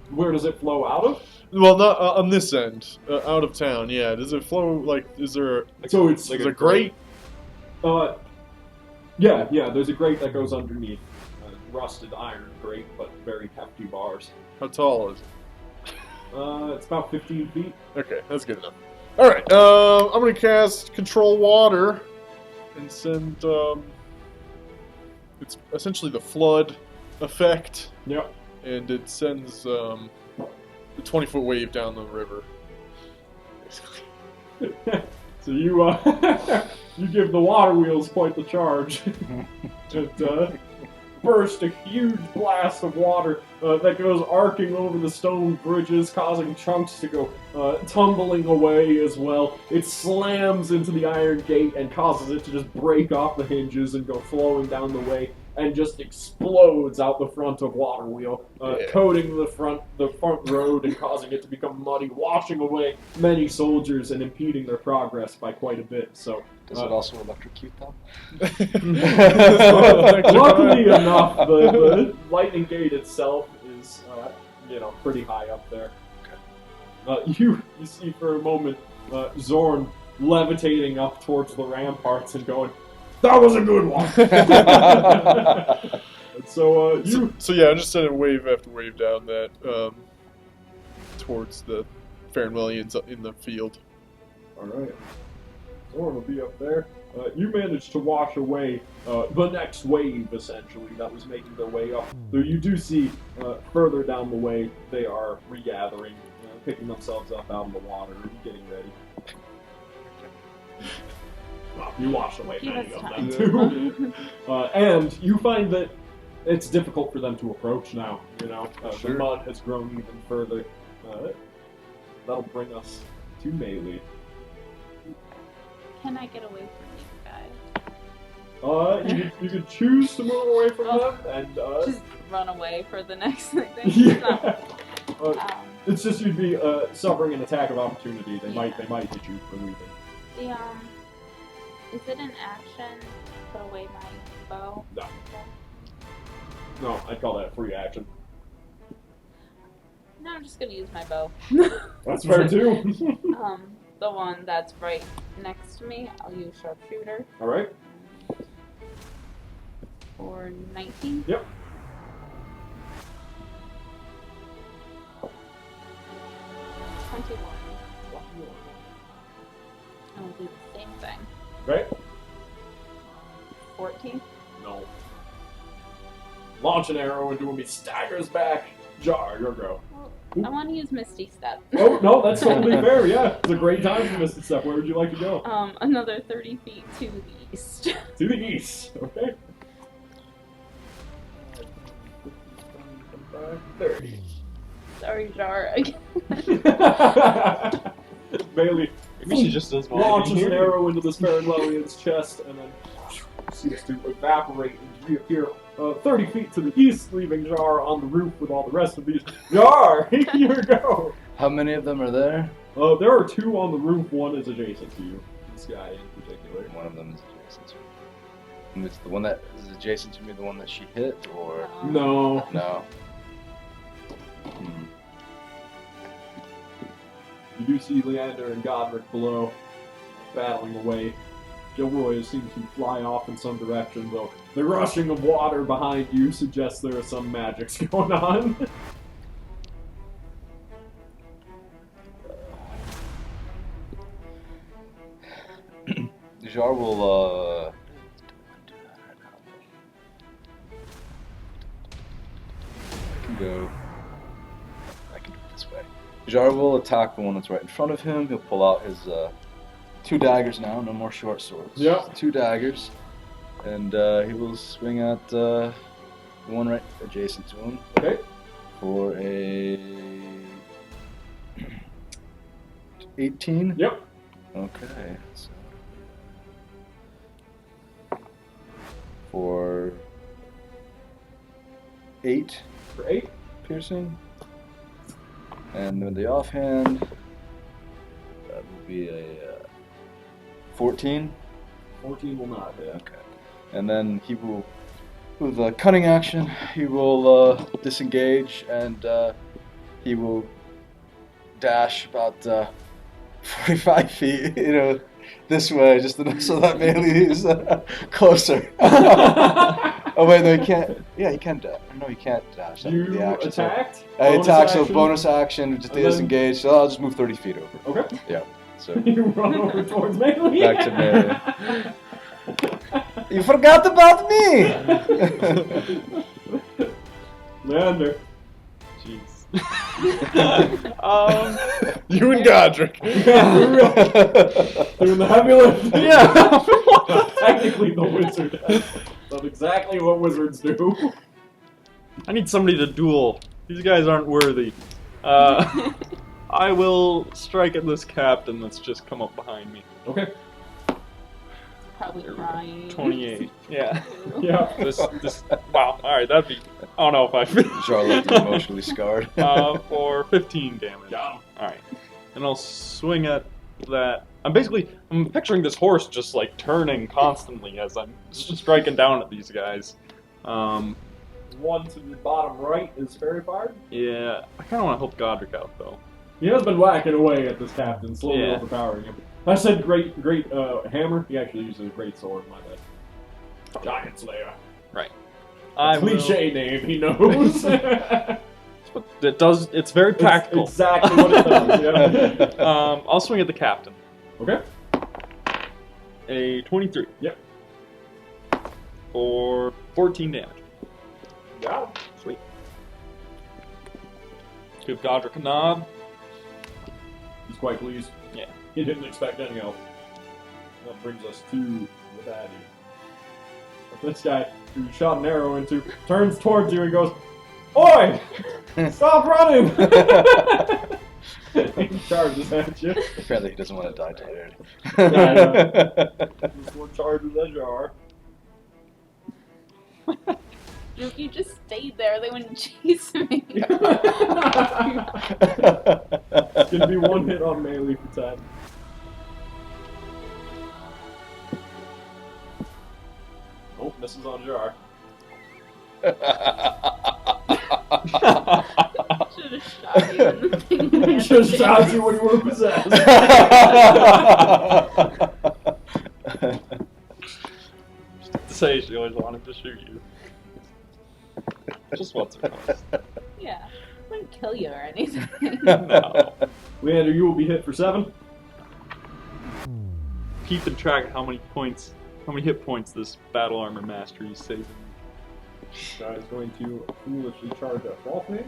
Where does it flow out of? Well, not on this end. Out of town, yeah. Does it flow, like, is there... So it's Is there a grate? Yeah, there's a grate that goes underneath. Rusted iron grate, but very hefty bars. How tall is it? It's about 15 feet. Okay, that's good enough. Alright, I'm gonna cast Control Water and send, it's essentially the flood effect, Yep. and it sends, the 20-foot wave down the river. So you you give the water wheels quite the charge. And burst a huge blast of water that goes arcing over the stone bridges, causing chunks to go tumbling away as well. It slams into the iron gate and causes it to just break off the hinges and go flowing down the way, and just explodes out the front of Water Wheel, coating the front road and causing it to become muddy, washing away many soldiers and impeding their progress by quite a bit. So. Does it also electrocute them? Luckily enough, the lightning gate itself is, pretty high up there. You see for a moment Zorn levitating up towards the ramparts and going, "That was a good one." And so yeah, I'm just sending wave after wave down that towards the Farenwellians in the field. All right. Zorn will be up there. You managed to wash away the next wave, essentially, that was making their way up. Though you do see further down the way, they are regathering, picking themselves up out of the water, getting ready. Well, you washed away many of them, too. And you find that it's difficult for them to approach now, you know. The mud has grown even further. That'll bring us to melee. Can I get away from these guys? You could choose to move away from them, and just run away for the next thing. yeah. It's just you'd be suffering an attack of opportunity. They might hit you for leaving. Is it an action to put away my bow? No. No, I'd call that free action. No, I'm just gonna use my bow. That's fair too. The one that's right next to me, I'll use sharpshooter. All right. For 19. Yep. 21. I'll do the same thing. Right. 14. No. Launch an arrow into him. He staggers back. Jar, your go. Well, I want to use Misty Step. Oh, no, that's totally fair, yeah. It's a great time for Misty Step. Where would you like to go? Another 30 feet to the east. To the east, okay. 30. Sorry, Jar, again. Bailey Maybe she just doesn't want to launches be an here. arrow into this Farenwellian's chest and then seems to evaporate and reappear 30 feet to the east, leaving Jar on the roof with all the rest of these. Jar, here you go. How many of them are there? There are 2 on the roof. One is adjacent to you. This guy in particular. One of them is adjacent to me. And it's the one that is adjacent to me, the one that she hit, or No. no? You do see Leander and Godric below, battling away. Gilroy seems to fly off in some direction, though the rushing of water behind you suggests there is some magics going on. Jar will I can do it this way. Jar will attack the one that's right in front of him. He'll pull out his 2 daggers now, no more short swords. Yep. 2 daggers. And he will swing at the one right adjacent to him. Okay. For a 18? Yep. Okay. So for 8 For 8. piercing. And then the offhand, that will be a 14. 14 will not hit. Okay. And then he will, with a cunning action, he will disengage and he will dash about 45 feet, this way, just so that Melee is closer. Oh wait, no, he can't. Yeah, he can dash. No, he can't dash. That would be You the action. attacked? So, Bonus attack, so action? bonus action, just And then- disengage. So I'll just move 30 feet over. Okay. Yeah. So You run over towards Melee. back to Melee. You forgot about me. Leander. Jeez. You and Godric. Doing the heavy lift. Yeah. Technically, the wizard does exactly what wizards do. I need somebody to duel. These guys aren't worthy. I will strike at this captain that's just come up behind me. Okay. Probably crying. 28. Yeah. Yeah. This. Wow. All right. That'd be. I don't know if I finish. Charlotte is emotionally scarred. For 15 damage. Got him. All right. And I'll swing at that. I'm picturing this horse just like turning constantly as I'm striking down at these guys. One to the bottom right is fairy fired. Yeah. I kind of want to help Godric out though. He has been whacking away at this captain, slowly Yeah. overpowering him. I said great hammer. He actually uses a great sword, my bad. Giant Slayer. Right. I will- Cliche name, he knows. It does. It's very practical. It's exactly what it does, yeah. I'll swing at the captain. Okay. A 23. Yep. For 14 damage. Got him. Sweet. Give Godric a nod. He's quite pleased. Yeah. He didn't expect any help. That brings us to the baddie. But this guy, who you shot an arrow into, turns towards you and goes, "Oi! Stop running!" He charges at you. Apparently he doesn't want to die tired. Just more charges as you are. If you just stayed there, they wouldn't chase me. It's gonna be one hit on melee for 10. Oh, misses on Jar. Should have shot you in the thing. He should have shot you when you were possessed. To say she always wanted to shoot you. Just once or twice. Yeah. I wouldn't kill you or anything. No. Leander, you will be hit for 7. Keeping track of how many hit points this battle armor mastery is saving. This guy is going to foolishly charge at Rolfing.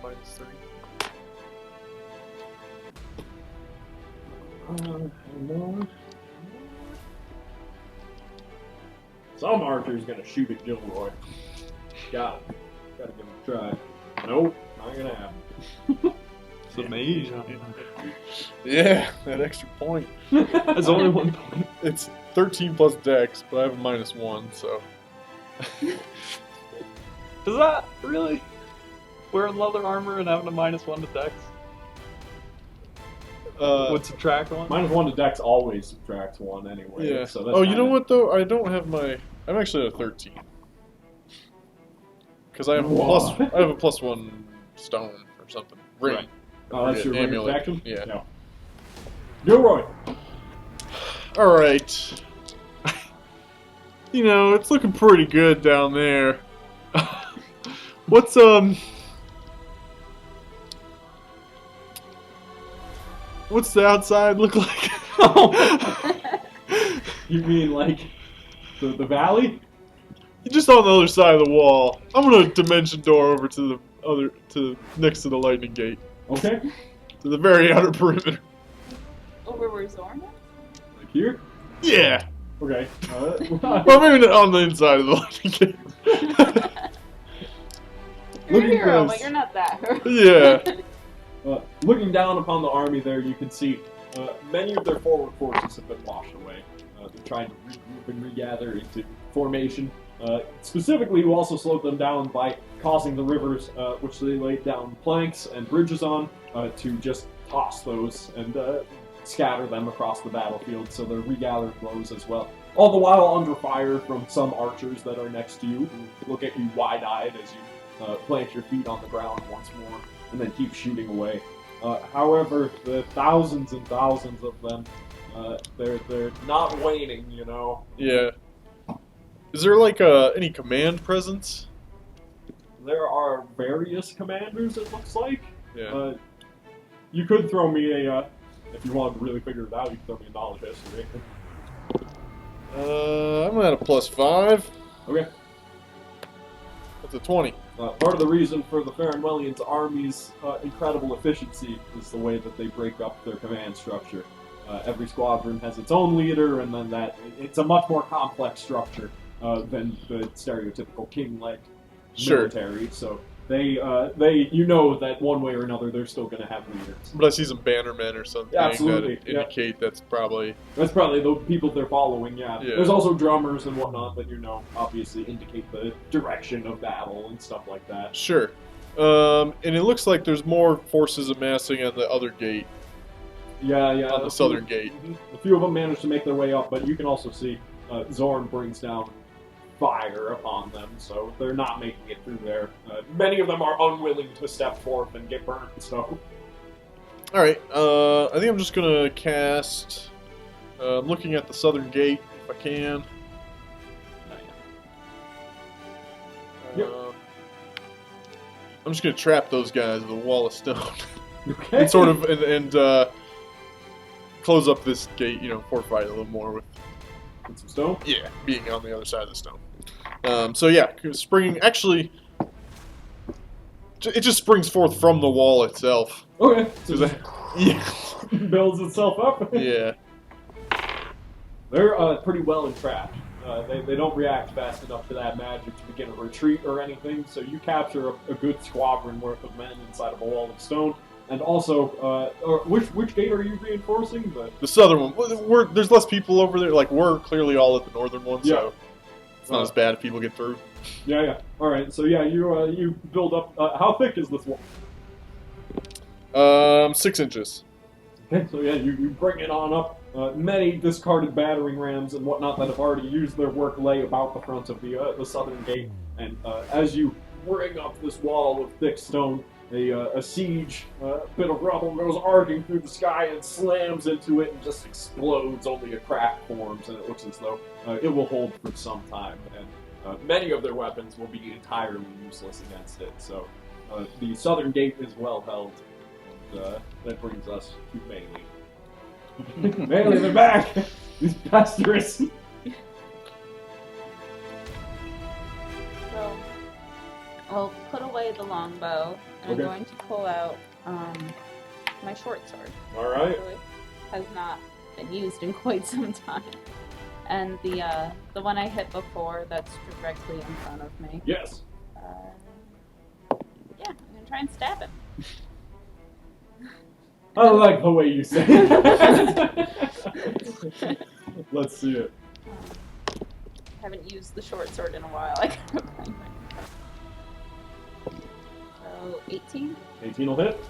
-3. No. Some archer's gonna shoot at Gilroy. Got it. Gotta give him a try. Nope, not gonna happen. It's a mage. Yeah, that extra point. There's only 1 point. It's 13 plus dex, but I have a -1, so. Does that really? Wearing leather armor and having a -1 to dex would subtract 1? -1 to dex always subtracts 1 anyway. Yeah. So that's Oh, you know kinda- what though? I don't have my. I'm actually at a 13. Because I have a +1 stone or something. Ring. Right. Oh, that's your ring amulet. protection? Yeah. No. Gilroy! Alright. You know, it's looking pretty good down there. What's the outside look like? You mean like the valley? Just on the other side of the wall. I'm gonna dimension door over to next to the lightning gate. Okay. To the very outer perimeter. Over where Zorn is? Like here? Yeah. Okay. Well, maybe not on the inside of the lightning gate. You're a Looking hero, gross. but you're not that hero. Yeah. Looking down upon the army there, you can see many of their forward forces have been washed away. They're trying to regroup and regather into formation. Specifically, you also slowed them down by causing the rivers, which they laid down planks and bridges on, to just toss those and scatter them across the battlefield, so they're regathered blows as well. All the while under fire from some archers that are next to you, who look at you wide-eyed as you plant your feet on the ground once more, and then keep shooting away. However, the thousands and thousands of them, they're not waning, you know. Yeah. Is there like any command presence? There are various commanders, it looks like. Yeah. You could throw me a, if you wanted to really figure it out, you could throw me a knowledge history. I'm at a +5. Okay. That's a 20. Part of the reason for the Farenwellian's army's incredible efficiency is the way that they break up their command structure. Every squadron has its own leader, and then it's a much more complex structure than the stereotypical king-led military. So they you know that one way or another they're still going to have leaders. But I see some bannermen or something Yeah, absolutely, that indicate that's probably... That's probably the people they're following, yeah. Yeah. There's also drummers and whatnot that, you know, obviously indicate the direction of battle and stuff like that. Sure. And it looks like there's more forces amassing on the other gate, Yeah. on the southern gate. Mhm. A few of them manage to make their way up, but you can also see Zorn brings down fire upon them, so they're not making it through there. Many of them are unwilling to step forth and get burned, so... Alright, I think I'm just gonna cast... I'm looking at the southern gate, if I can. Yep. I'm just gonna trap those guys with a wall of stone. Okay. and sort of, and close up this gate, fortify it a little more with some stone. Yeah, being on the other side of the stone. So yeah, springing actually, it just springs forth from the wall itself. Okay. So Yeah. builds itself up. Yeah. They're pretty well entrapped. They don't react fast enough to that magic to begin a retreat or anything, so you capture a good squadron worth of men inside of a wall of stone. And also, which gate are you reinforcing? The southern one. There's less people over there. Like, we're clearly all at the northern one, so it's not as bad if people get through. Yeah. All right. So yeah, you build up. How thick is this wall? 6 inches. Okay. So yeah, you bring it on up. Many discarded battering rams and whatnot that have already used their work lay about the front of the southern gate. And as you bring up this wall of thick stone, a siege bit of rubble goes arcing through the sky and slams into it and just explodes. Only a crack forms, and it looks as though it will hold for some time. And many of their weapons will be entirely useless against it. So the southern gate is well held. And that brings us to Melee. Melee, they're back! These bastards! So, I'll put away the longbow, and Okay. I'm going to pull out my short sword. Alright. Actually, has not been used in quite some time. And the one I hit before, that's directly in front of me. Yes. Yeah, I'm gonna try and stab him. I like the way you say it. Let's see it. Haven't used the short sword in a while. I gotta find my. So 18. 18 will hit.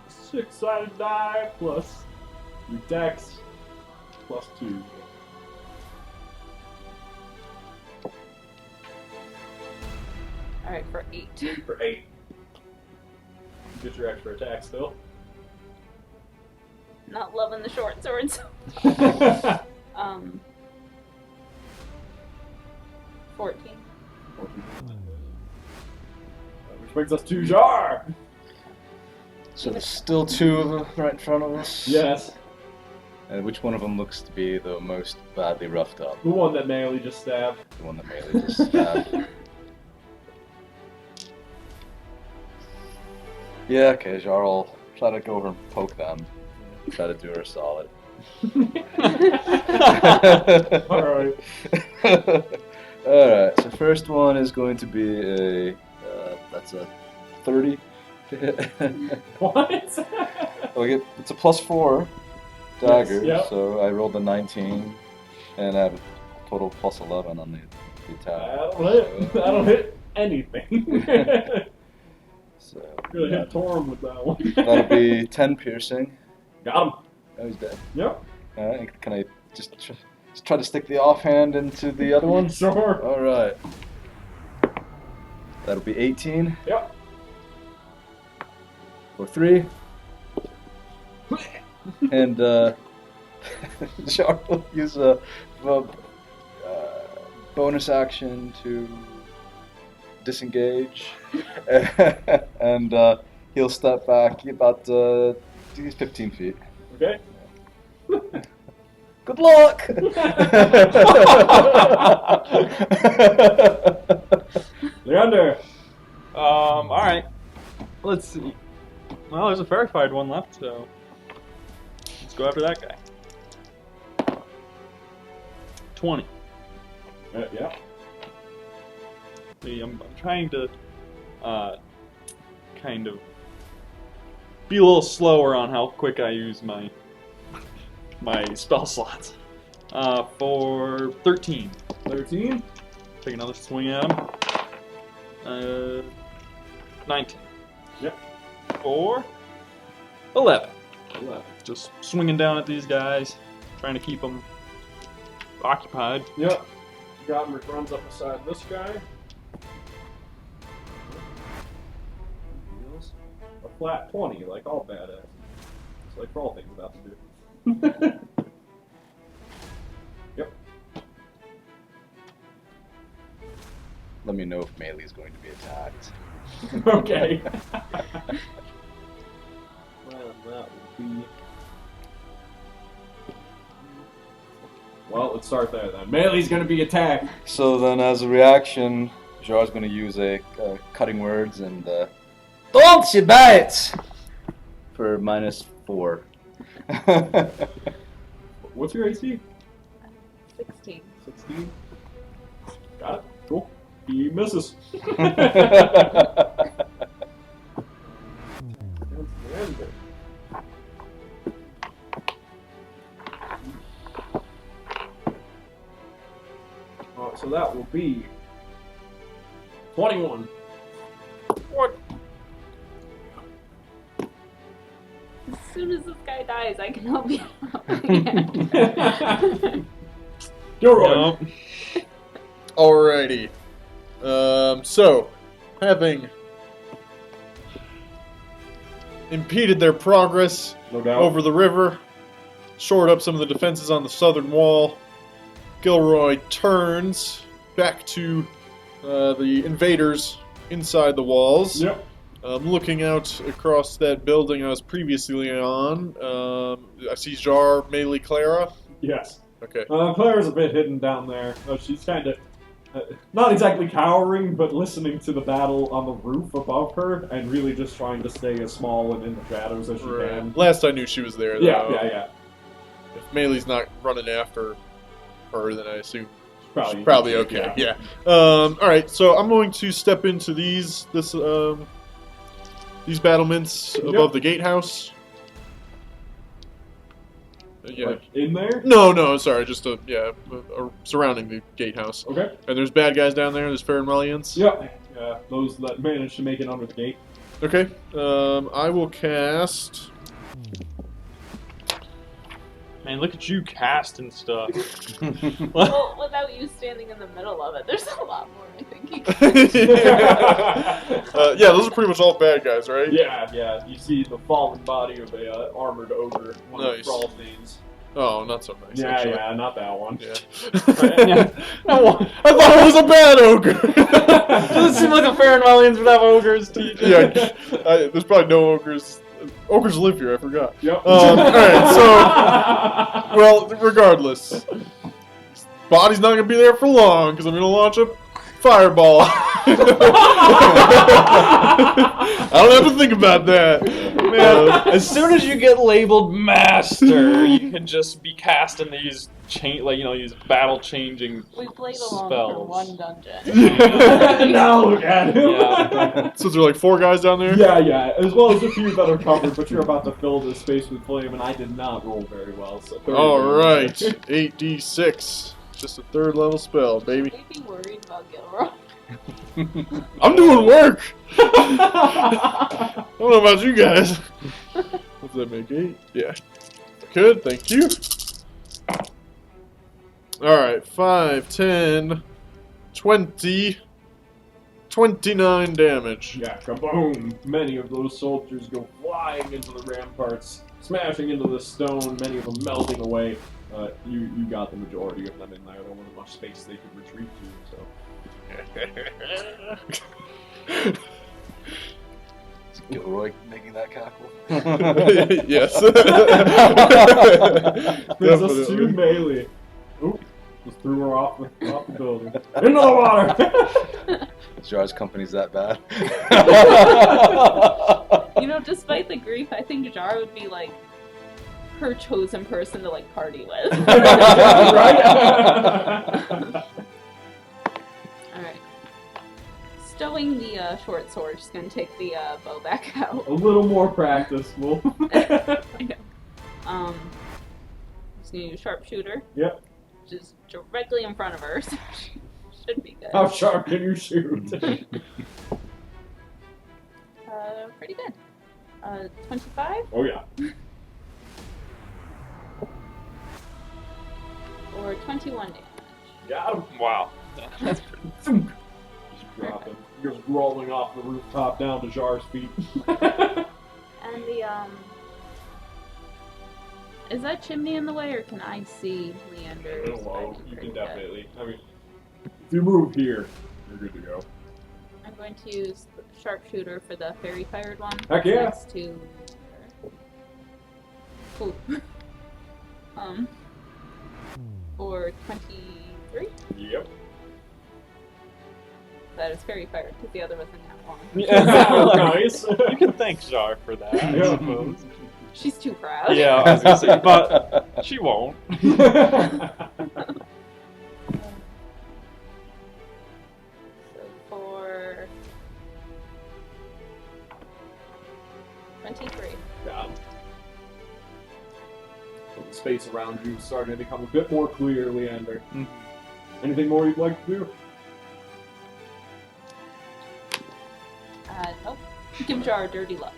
6-sided die plus your dex plus 2. All right, for 8. For 8. You get your extra attack still. Not loving the short swords. 14. Which brings us to Jar! So there's still 2 of them right in front of us. Yes. And which one of them looks to be the most badly roughed up? The one that Melee just stabbed. The one that Melee just stabbed. Yeah, okay, Jar will try to go over and poke them. Try to do her a solid. Alright. Alright, so first one is going to be that's a 30 to hit. What? Okay, it's a +4 dagger, Yes, yep. so I rolled a 19, and I have a total +11 on the attack. That'll hit anything. So Gonna hit Torm with that one. that'll be 10 piercing. Got him. Oh, he's dead. Yep. Alright, can I just try to stick the offhand into the other one? Sure. Alright. That'll be 18 Yep. for 3. And Jar will use a bonus action to disengage, and he'll step back about 15 feet. Okay. Good luck! Leander. Alright. Let's see. Well, there's a verified one left, so let's go after that guy. 20. Yeah. See, I'm trying to kind of be a little slower on how quick I use my spell slots. For 13. 13. Take another swing at him. 19. Yep. For 11. 11. Just swinging down at these guys, trying to keep them occupied. Yep. Godric runs up beside this guy. A flat 20, like all badass. It's like all things about to do. Yep. Let me know if melee is going to be attacked. Okay. Well, that would be Well, let's start there then. Melee's gonna be attacked. So then, as a reaction, Jar's going to use a cutting words and don't you bite for -4. What's your AC? 16. 16. Got it. Cool. He misses. So that will be 21. What? As soon as this guy dies, I can help you out again. Gilroy. Alrighty. So, having impeded their progress No doubt. over the river, shored up some of the defenses on the southern wall, Gilroy turns back to the invaders inside the walls. Yep. Looking out across that building I was previously on, I see Jar, Melee, Clara. Yes. Okay. Claire's a bit hidden down there. She's kind of not exactly cowering, but listening to the battle on the roof above her, and really just trying to stay as small and in the shadows as she can. Last I knew she was there, though. Yeah. If Melee's not running after her, then I assume Probably, probably okay. Yeah. Alright, so I'm going to step into these battlements above the gatehouse. Yeah. Like in there? No, sorry, just surrounding the gatehouse. Okay. And there's bad guys down there. There's Farenwellians. Yep. Those that managed to make it under the gate. Okay. I will cast. Man, look at you casting stuff. Well, without you standing in the middle of it, there's a lot more I think you can. Yeah, those are pretty much all bad guys, right? Yeah. You see the fallen body of a armored ogre, one Nice. of Thrall's. Oh, not so nice. actually. Yeah, not that one. Yeah. No, I thought it was a bad ogre. doesn't seem like the Farenwellians would have ogres, TJ. Yeah, there's probably no ogres. Ogres live here, I forgot. Yep. Alright, so, well, regardless, body's not gonna be there for long because I'm gonna launch a fireball. I don't have to think about that. Man, as soon as you get labeled master, you can just be casting these these battle-changing We played along spells. for one dungeon. Now look at him. Yeah. So there are like 4 guys down there? Yeah, as well as a few that are covered, but you're about to fill this space with flame, and I did not roll very well. So Alright, 8d6. Just a 3rd level spell, baby. We'd be worried about Gilroy. I'm doing work! I don't know about you guys. What's that make, 8? Yeah. Good, thank you. Alright, 5, 10, 20, 29 damage. Yeah, kaboom! Many of those soldiers go flying into the ramparts, smashing into the stone, many of them melting away. You got the majority of them in there. There wasn't much space they could retreat to, so... Is Gilroy making that cackle? Yes. Brings us to Melee. Oop, just threw her off the building. Into the water! Jar's company's that bad. You know, despite the grief, I think Jar would be like her chosen person to like party with. Right? Alright. Stowing the short sword, just gonna take the bow back out. A little more practice, will. I know. Just gonna use sharpshooter, Yep. which is directly in front of her, so she should be good. How sharp can you shoot? Pretty good. 25 Oh yeah. or 21 damage. Got him. Wow. Just dropping. He goes rolling off the rooftop down to Jar's feet. And the is that chimney in the way, or can I see Leander's? Well, you Pretty can good. definitely. I mean, if you move here, you're good to go. I'm going to use the sharpshooter for the fairy fired one. Heck yeah. Next to her. Ooh. For for 23. Yep. That is very fired because the other wasn't that long. Nice. You can thank Jar for that, I Yeah. suppose. She's too proud. Yeah, I was gonna say, but she won't. So for 23. Yeah. So the space around you is starting to become a bit more clear, Leander. Mhm. Anything more you'd like to do? Nope. Give Jar a dirty look.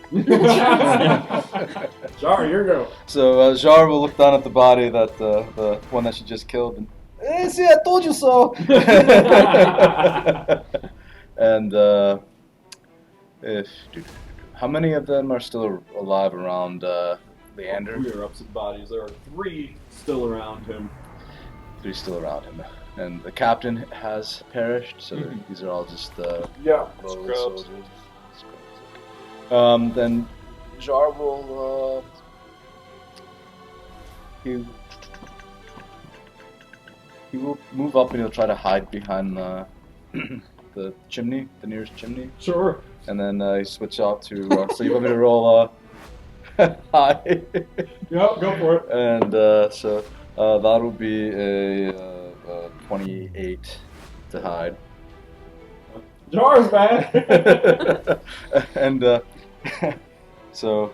Sorry, your go. So Jar will look down at the body that the one that she just killed, and see, I told you so. And how many of them are still alive around Leander? We are up to the bodies. There are 3 still around him. 3 still around him, and the captain has perished. So these are all just Yeah. low Scrubs. soldiers. Then Jar will he will move up and he'll try to hide behind the the chimney, the nearest chimney, Sure. and then he switch out to. So you want me to roll hide, Yep, go for it. and so that'll be a 28 to hide. Jar's back. And so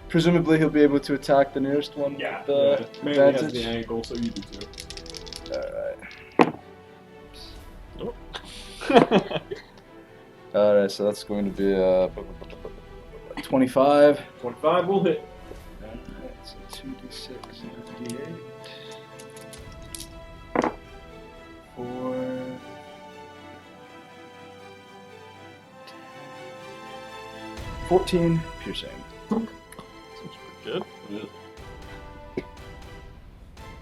presumably he'll be able to attack the nearest one Yeah. with the Mainly has advantage. the ankle, so you do too. Alright, so that's going to be 25. 25 will hit. Alright, so 2d6 and d8. 4. 14 piercing. Seems pretty good.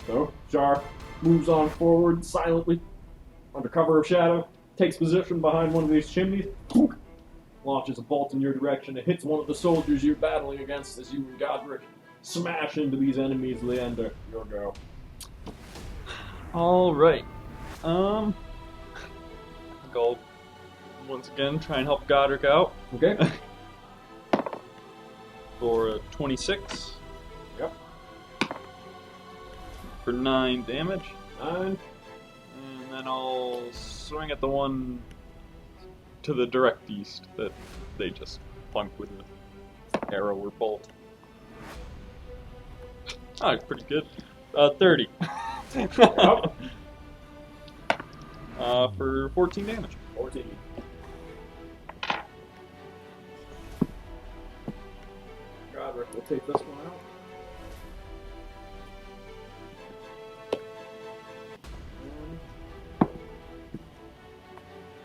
So, Jar moves on forward silently, under cover of shadow, takes position behind one of these chimneys, launches a bolt in your direction. It hits one of the soldiers you're battling against as you and Godric smash into these enemies. Leander, your go. All right. I think I'll once again try and help Godric out Okay? for a 26 Yep. for 9 damage, 9. and then I'll swing at the one to the direct east that they just plunked with an arrow or bolt. Oh, it's pretty good. 30. Yep. For 14 damage. 14. Godric will take this one out.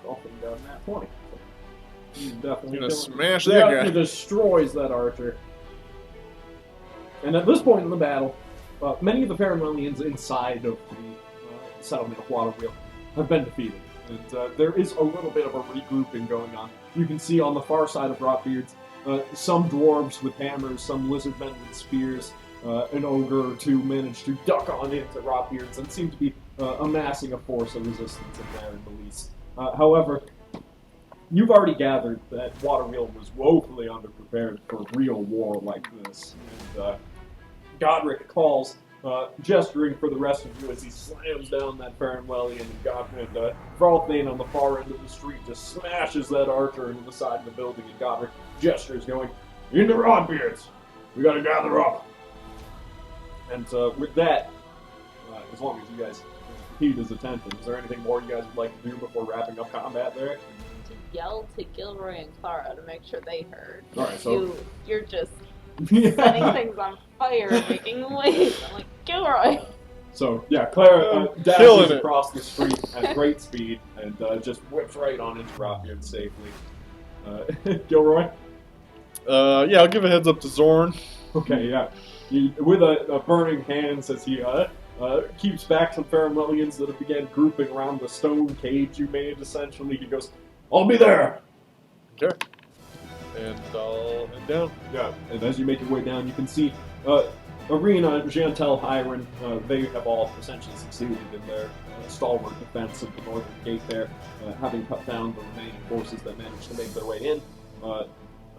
Often done that 20. So he's definitely Gonna killing- smash he that definitely guy. destroys that archer. And at this point in the battle, many of the Farenwellians inside of the settlement of Waterwheel have been defeated. And there is a little bit of a regrouping going on. You can see on the far side of Rockbeards, some dwarves with hammers, some lizardmen with spears, an ogre or two managed to duck on into Rockbeards and seem to be amassing a force of resistance in there in the least. However, you've already gathered that Waterwheel was woefully underprepared for real war like this. And Godric calls, gesturing for the rest of you as he slams down that Farenwellian, and Vralthane on the far end of the street just smashes that archer into the side of the building, and Godric gestures going, "Into Rodbeards! We gotta gather up!" And with that, as long as you guys heed his attention, is there anything more you guys would like to do before wrapping up combat there? To yell to Gilroy and Clara to make sure they heard. Alright, so... You're just setting things on fire and making waves. I'm like, Gilroy! So, yeah, Clara dashes killing it. across the street at great speed and just whips right on into Rockbeard safely. Gilroy? Yeah, I'll give a heads up to Zorn. Okay, yeah. With a burning hands as he keeps back some Farenwellians that have began grouping around the stone cage you made, essentially. He goes, "I'll be there!" Okay. and I'll head down. Yeah, and as you make your way down, you can see Arena, Jantel, Hiron, they have all essentially succeeded in their stalwart defense of the northern gate there, having cut down the remaining forces that managed to make their way in.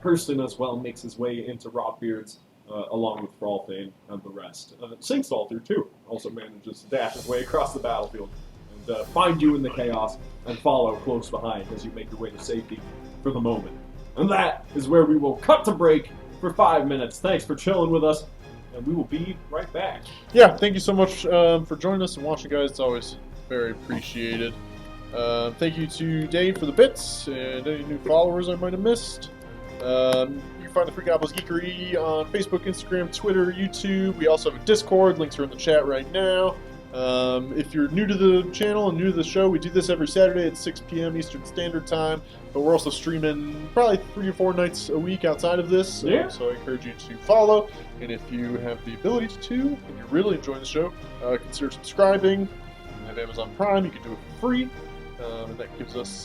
Hurston as well makes his way into Rockbeard's, along with Thralthane and the rest. Singstalter, too, also manages to dash his way across the battlefield and find you in the chaos and follow close behind as you make your way to safety for the moment. And that is where we will cut to break for 5 minutes. Thanks for chilling with us, and we will be right back. Yeah, thank you so much for joining us and watching, guys. It's always very appreciated. Thank you to Dave for the bits and any new followers I might have missed. You can find the Freakopolis Geekery on Facebook, Instagram, Twitter, YouTube. We also have a Discord. Links are in the chat right now. If you're new to the channel and new to the show, we do this every Saturday at 6 p.m. Eastern Standard Time, but we're also streaming probably 3 or 4 nights a week outside of this, so I encourage you to follow, and if you have the ability to, and you're really enjoying the show, consider subscribing. You have Amazon Prime, you can do it for free, and that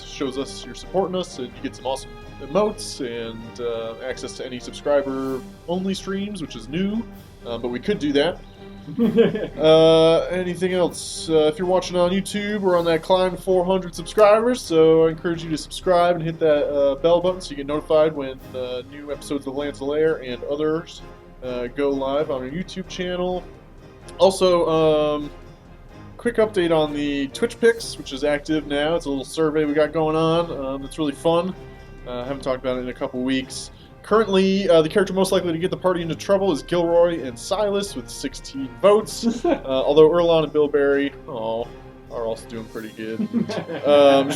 shows us you're supporting us, and you get some awesome emotes and access to any subscriber-only streams, which is new, but we could do that. Anything else? If you're watching on YouTube, we're on that climb to 400 subscribers, so I encourage you to subscribe and hit that bell button so you get notified when new episodes of Alaire and others go live on our YouTube channel. Also, quick update on the Twitch Picks, which is active now. It's a little survey we got going on. It's really fun. Haven't talked about it in a couple weeks. Currently, the character most likely to get the party into trouble is Gilroy and Silas with 16 votes, although Urlan and Bilberry are also doing pretty good.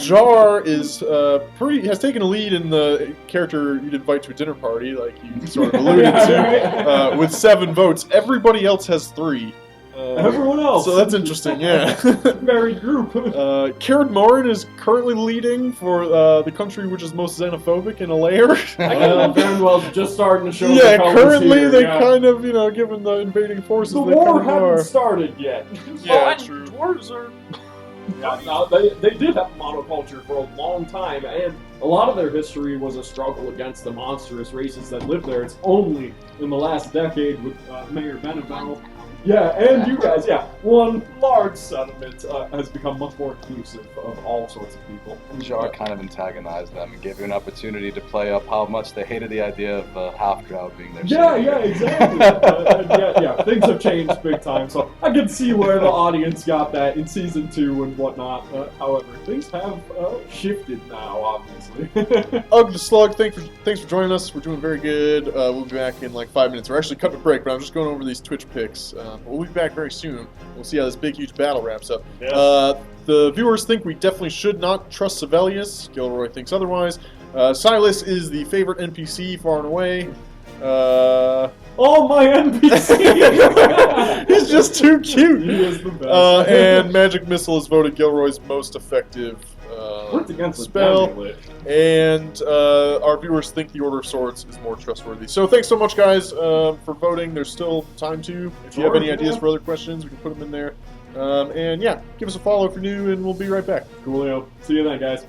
Jar has taken a lead in the character you'd invite to a dinner party, like you sort of alluded to, with 7 votes. Everybody else has 3. Everyone else! So that's interesting, yeah. Varied group. Karen Morin is currently leading for the country which is most xenophobic in Alaire. Farenwell's just starting to show yeah, the colors currently here, they kind of, given the invading forces, the they war kind of hasn't are. started yet. Yeah, true. Dwarves are... Yeah, no, they did have monoculture for a long time, and a lot of their history was a struggle against the monstrous races that lived there. It's only in the last decade with Mayor Beneval. Yeah, and you guys, one large settlement has become much more inclusive of all sorts of people. Jar kind of antagonized them and gave you an opportunity to play up how much they hated the idea of half-drow being their savior. Exactly. Things have changed big time, so I can see where the audience got that in Season 2 and whatnot. However, things have shifted now, obviously. Ugg the Slug, thanks for joining us. We're doing very good. We'll be back in like 5 minutes. We're actually cutting a break, but I'm just going over these Twitch picks. We'll be back very soon. We'll see how this big, huge battle wraps up. Yeah. The viewers think we definitely should not trust Sevelius. Gilroy thinks otherwise. Silas is the favorite NPC far and away. All my NPCs! He's just too cute. He is the best. And Magic Missile is voted Gilroy's most effective spell. And our viewers think the Order of Swords is more trustworthy. So thanks so much, guys, for voting. There's still time to. If you have any ideas for other questions, we can put them in there. And yeah, give us a follow if you're new, and we'll be right back. Coolio. See you then, guys.